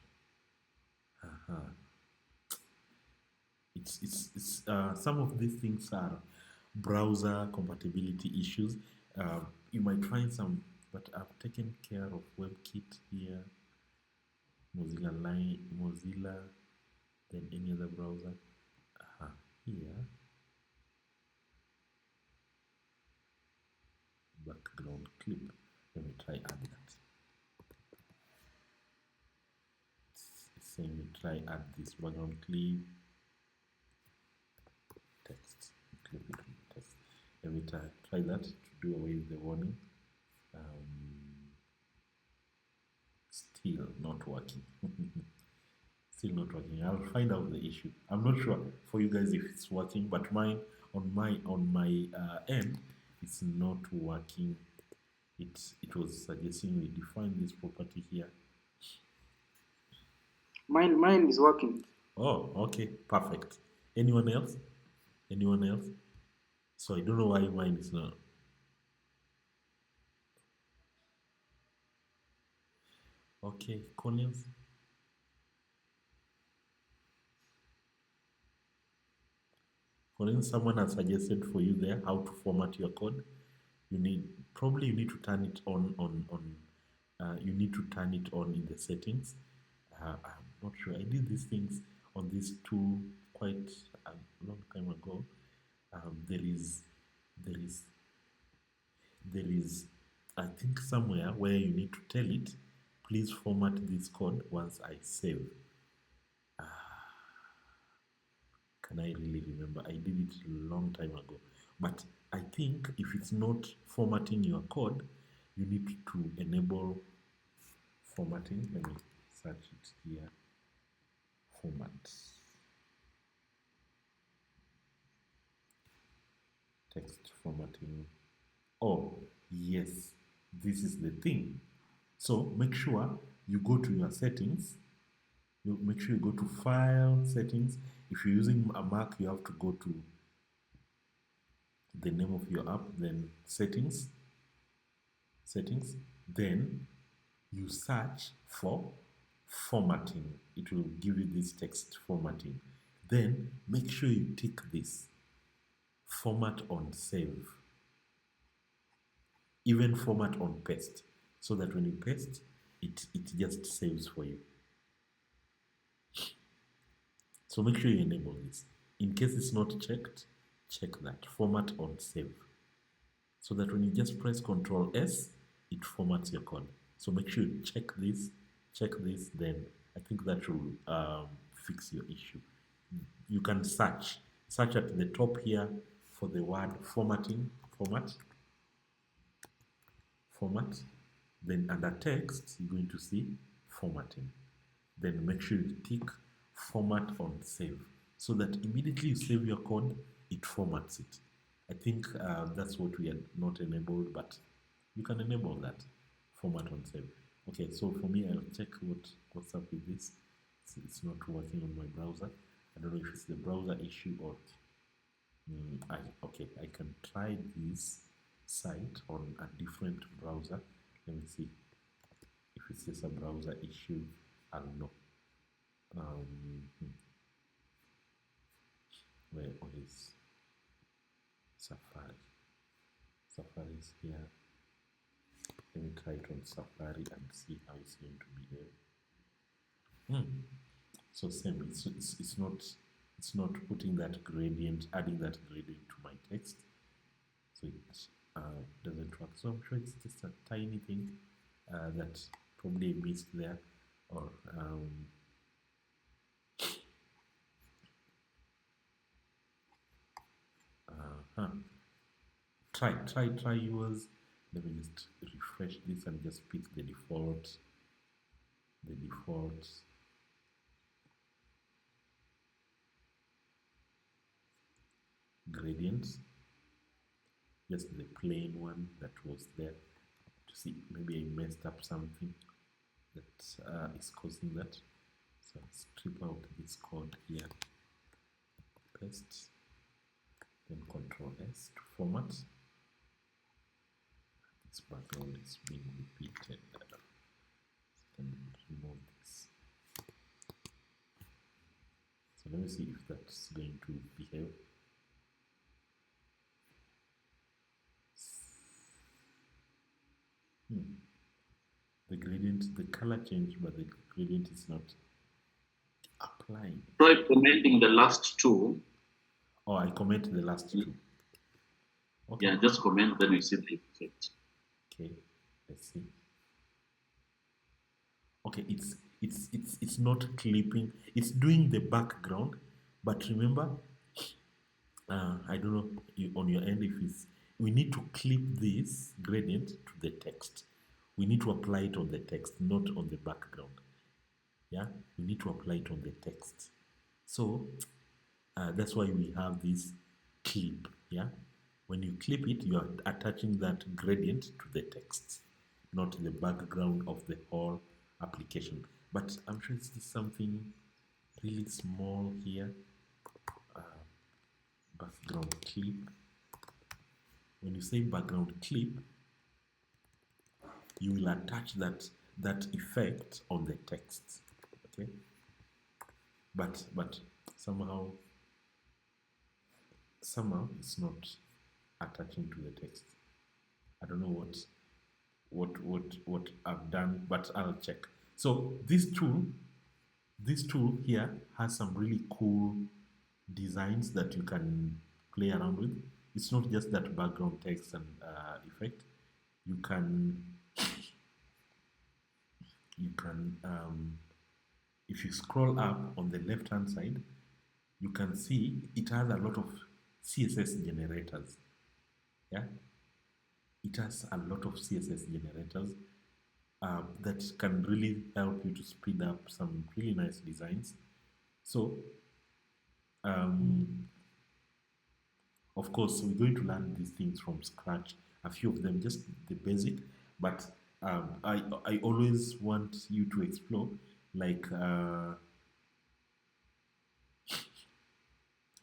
It's some of these things are browser compatibility issues. You might find some, but I've taken care of WebKit here, Mozilla, then any other browser. Here, background clip. Let me try add that. It's saying me try add this background clip text. Clip it with text. Let me try that to do away with the warning. Still not working. Still not working. I'll find out the issue. I'm not sure for you guys if it's working, but mine on my end, it's not working. It was suggesting we define this property here. Mine is working. Oh, okay, perfect. Anyone else? Anyone else? So I don't know why mine is not. Okay, Collins. Collins, someone has suggested for you there how to format your code. You need to turn it on. You need to turn it on in the settings. I'm not sure. I did these things on these two quite a long time ago. There is I think somewhere where you need to tell it, please format this code once I save. Can I really remember? I did it a long time ago. But I think if it's not formatting your code, you need to enable formatting. Let me search it here. Format. Text formatting. Oh, yes, this is the thing. So make sure you go to your settings. You make sure you go to File, Settings. If you're using a Mac, you have to go to the name of your app, then Settings, then you search for formatting. It will give you this text formatting. Then make sure you tick this format on save, even format on paste, so that when you paste, it just saves for you. So make sure you enable this. In case it's not checked, check that format on save, so that when you just press Control S, it formats your code. So make sure you check this, then I think that will fix your issue. You can search at the top here for the word formatting, format. Then under text, you're going to see formatting. Then make sure you tick format on save, so that immediately you save your code, it formats it. I think that's what we had not enabled, but you can enable that format on save. Okay, so for me, I'll check what's up with this. it's not working on my browser. I don't know if it's the browser issue or okay, I can try this site on a different browser. Let me see if it's just a browser issue. I'll know. Where is Safari? Safari is here. Let me try it on Safari and see how it's going to behave. So same, it's not putting that gradient, adding that gradient to my text. So it doesn't work. So I'm sure it's just a tiny thing that probably missed there, or try yours. Let me just refresh this and just pick the default gradients, just the plain one that was there, to see maybe I messed up something that is causing that. So strip out this code here, paste, then Control S to format. This background is being repeated. And remove this. So let me see if that's going to behave. The gradient, the color changed, but the gradient is not applying. Try commenting the last two. Oh, I comment the last two. Okay. Yeah, just comment, then we see the effect. Okay, let's see. Okay, it's not clipping. It's doing the background, but remember, I don't know on your end if it's. We need to clip this gradient to the text. We need to apply it on the text, not on the background. Yeah, we need to apply it on the text. So that's why we have this clip. Yeah, when you clip it, you are attaching that gradient to the text, not the background of the whole application. But I'm sure it's just something really small here. Background clip. When you say background clip, you will attach that effect on the text. Okay, but somehow it's not attaching to the text. I don't know what I've done, but I'll check. So this tool here has some really cool designs that you can play around with. It's not just that background text and effect. You can if you scroll up on the left hand side, you can see it has a lot of CSS generators. Yeah, it has a lot of CSS generators that can really help you to speed up some really nice designs. So of course, we're going to learn these things from scratch. A few of them, just the basic, but I always want you to explore, like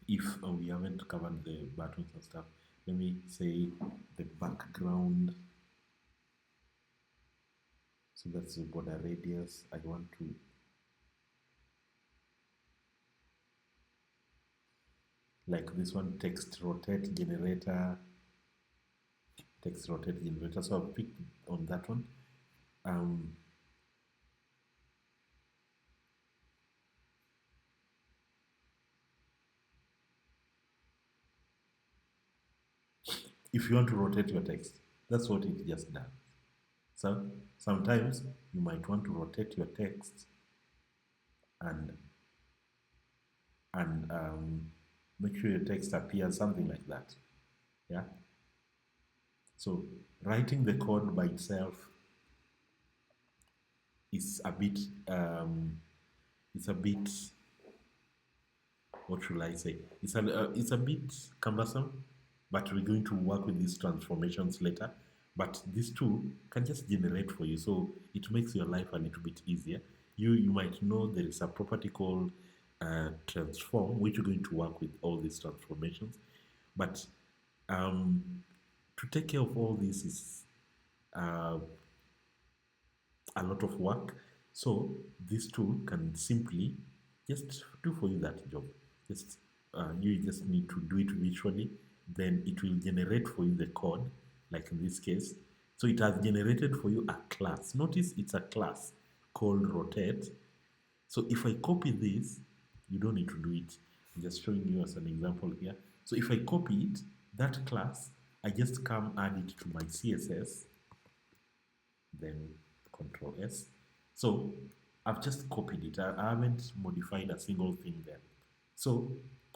if we haven't covered the buttons and stuff. Let me say the background. So that's the border radius. I want to like this one, text rotate generator. So I've picked on that one. If you want to rotate your text, that's what it just does. So sometimes you might want to rotate your text and make sure your text appears something like that. Yeah. So writing the code by itself is a bit what should I say? It's a bit cumbersome, but we're going to work with these transformations later. But this tool can just generate for you, so it makes your life a little bit easier. You might know there is a property called transform, which you're going to work with all these transformations. But um, to take care of all this is uh, a lot of work. So this tool can simply just do for you that job. Just you just need to do it visually. Then it will generate for you the code, like in this case. So it has generated for you a class. Notice it's a class called rotate. So if I copy this, you don't need to do it. I'm just showing you as an example here. So if I copy it, that class, I just come add it to my CSS, then Control S. So I've just copied it. I haven't modified a single thing there. So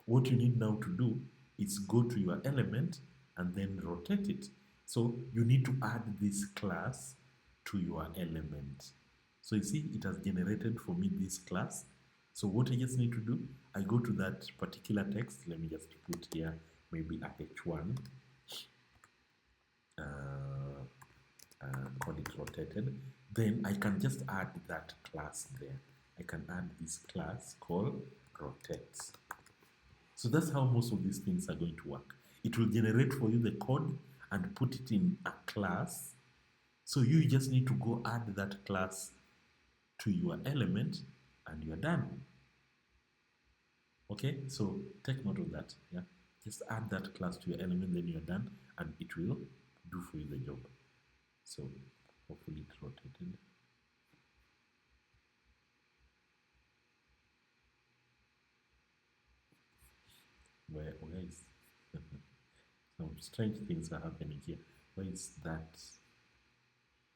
what you need now to do is go to your element and then rotate it. So you need to add this class to your element. So you see, it has generated for me this class. So what I just need to do, I go to that particular text. Let me just put here maybe a H1. Call it rotated. Then I can just add that class there. I can add this class called rotates. So that's how most of these things are going to work. It will generate for you the code and put it in a class. So you just need to go add that class to your element and you're done. Okay, so take note of that. Yeah, just add that class to your element, then you're done, and it will do for you the job. So hopefully it's rotated. Where is some strange things are happening here. Where is that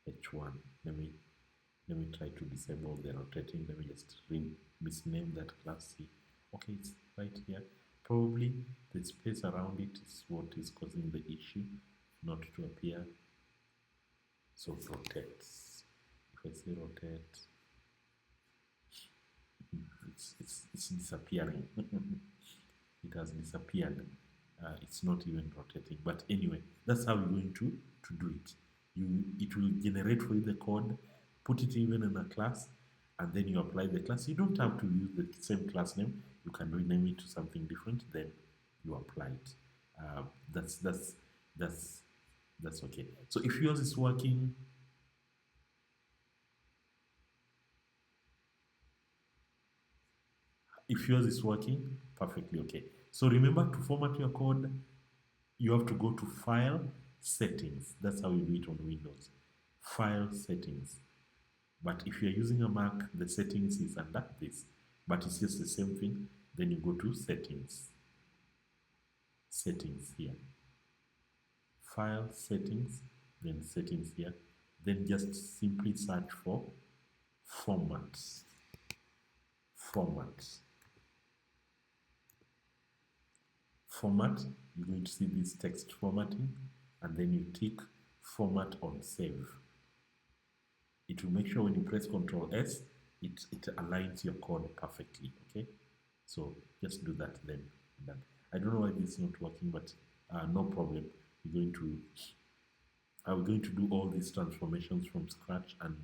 H1? Let me try to disable the rotating. Let me just misname that class here. Okay, it's right here. Probably the space around it is what is causing the issue not to appear. So rotates. If I say rotate, it's disappearing. It has disappeared. It's not even rotating. But anyway, that's how you're going to do it. It will generate for you the code, put it even in a class, and then you apply the class. You don't have to use the same class name. You can rename it to something different. Then you apply it. That's okay. So if yours is working, perfectly okay. So remember, to format your code, you have to go to File, Settings. That's how you do it on Windows. File, Settings. But if you're using a Mac, the settings is under this. But it's just the same thing. Then you go to Settings. Settings here. File, Settings, then Settings here. Then just simply search for Formats. Formats. Format, you're going to see this text formatting, and then you tick Format on Save. It will make sure when you press Ctrl S, it aligns your code perfectly. Okay, so just do that, then done. I don't know why this is not working, but no problem. We're going to do all these transformations from scratch, and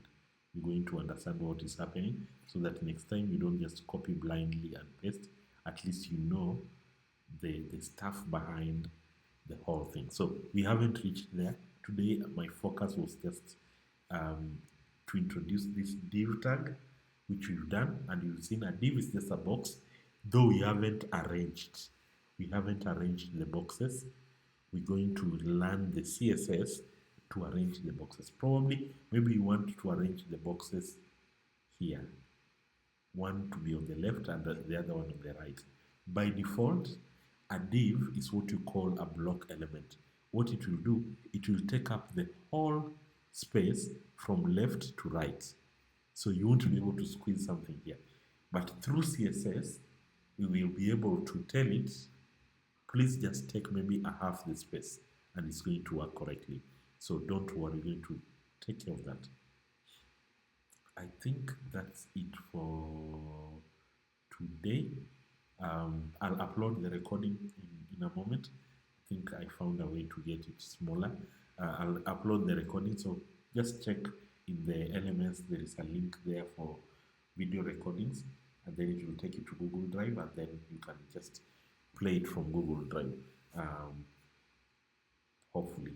you're going to understand what is happening, so that next time you don't just copy blindly and paste. At least you know the stuff behind the whole thing. So we haven't reached there. Today my focus was just to introduce this div tag, which we've done, and you've seen a div is just a box, though we haven't arranged the boxes. We're going to learn the CSS to arrange the boxes. Probably maybe you want to arrange the boxes here, one to be on the left and the other one on the right. By default, a div is what you call a block element. What it will do, it will take up the whole space from left to right. So you won't be able to squeeze something here. But through CSS, we will be able to tell it, please just take maybe a half the space, and it's going to work correctly. So don't worry, we're going to take care of that. I think that's it for today. I'll upload the recording in a moment. I think I found a way to get it smaller. I'll upload the recording, so just check in the elements. There is a link there for video recordings, and then it will take you to Google Drive, and then you can just play it from Google Drive. Hopefully.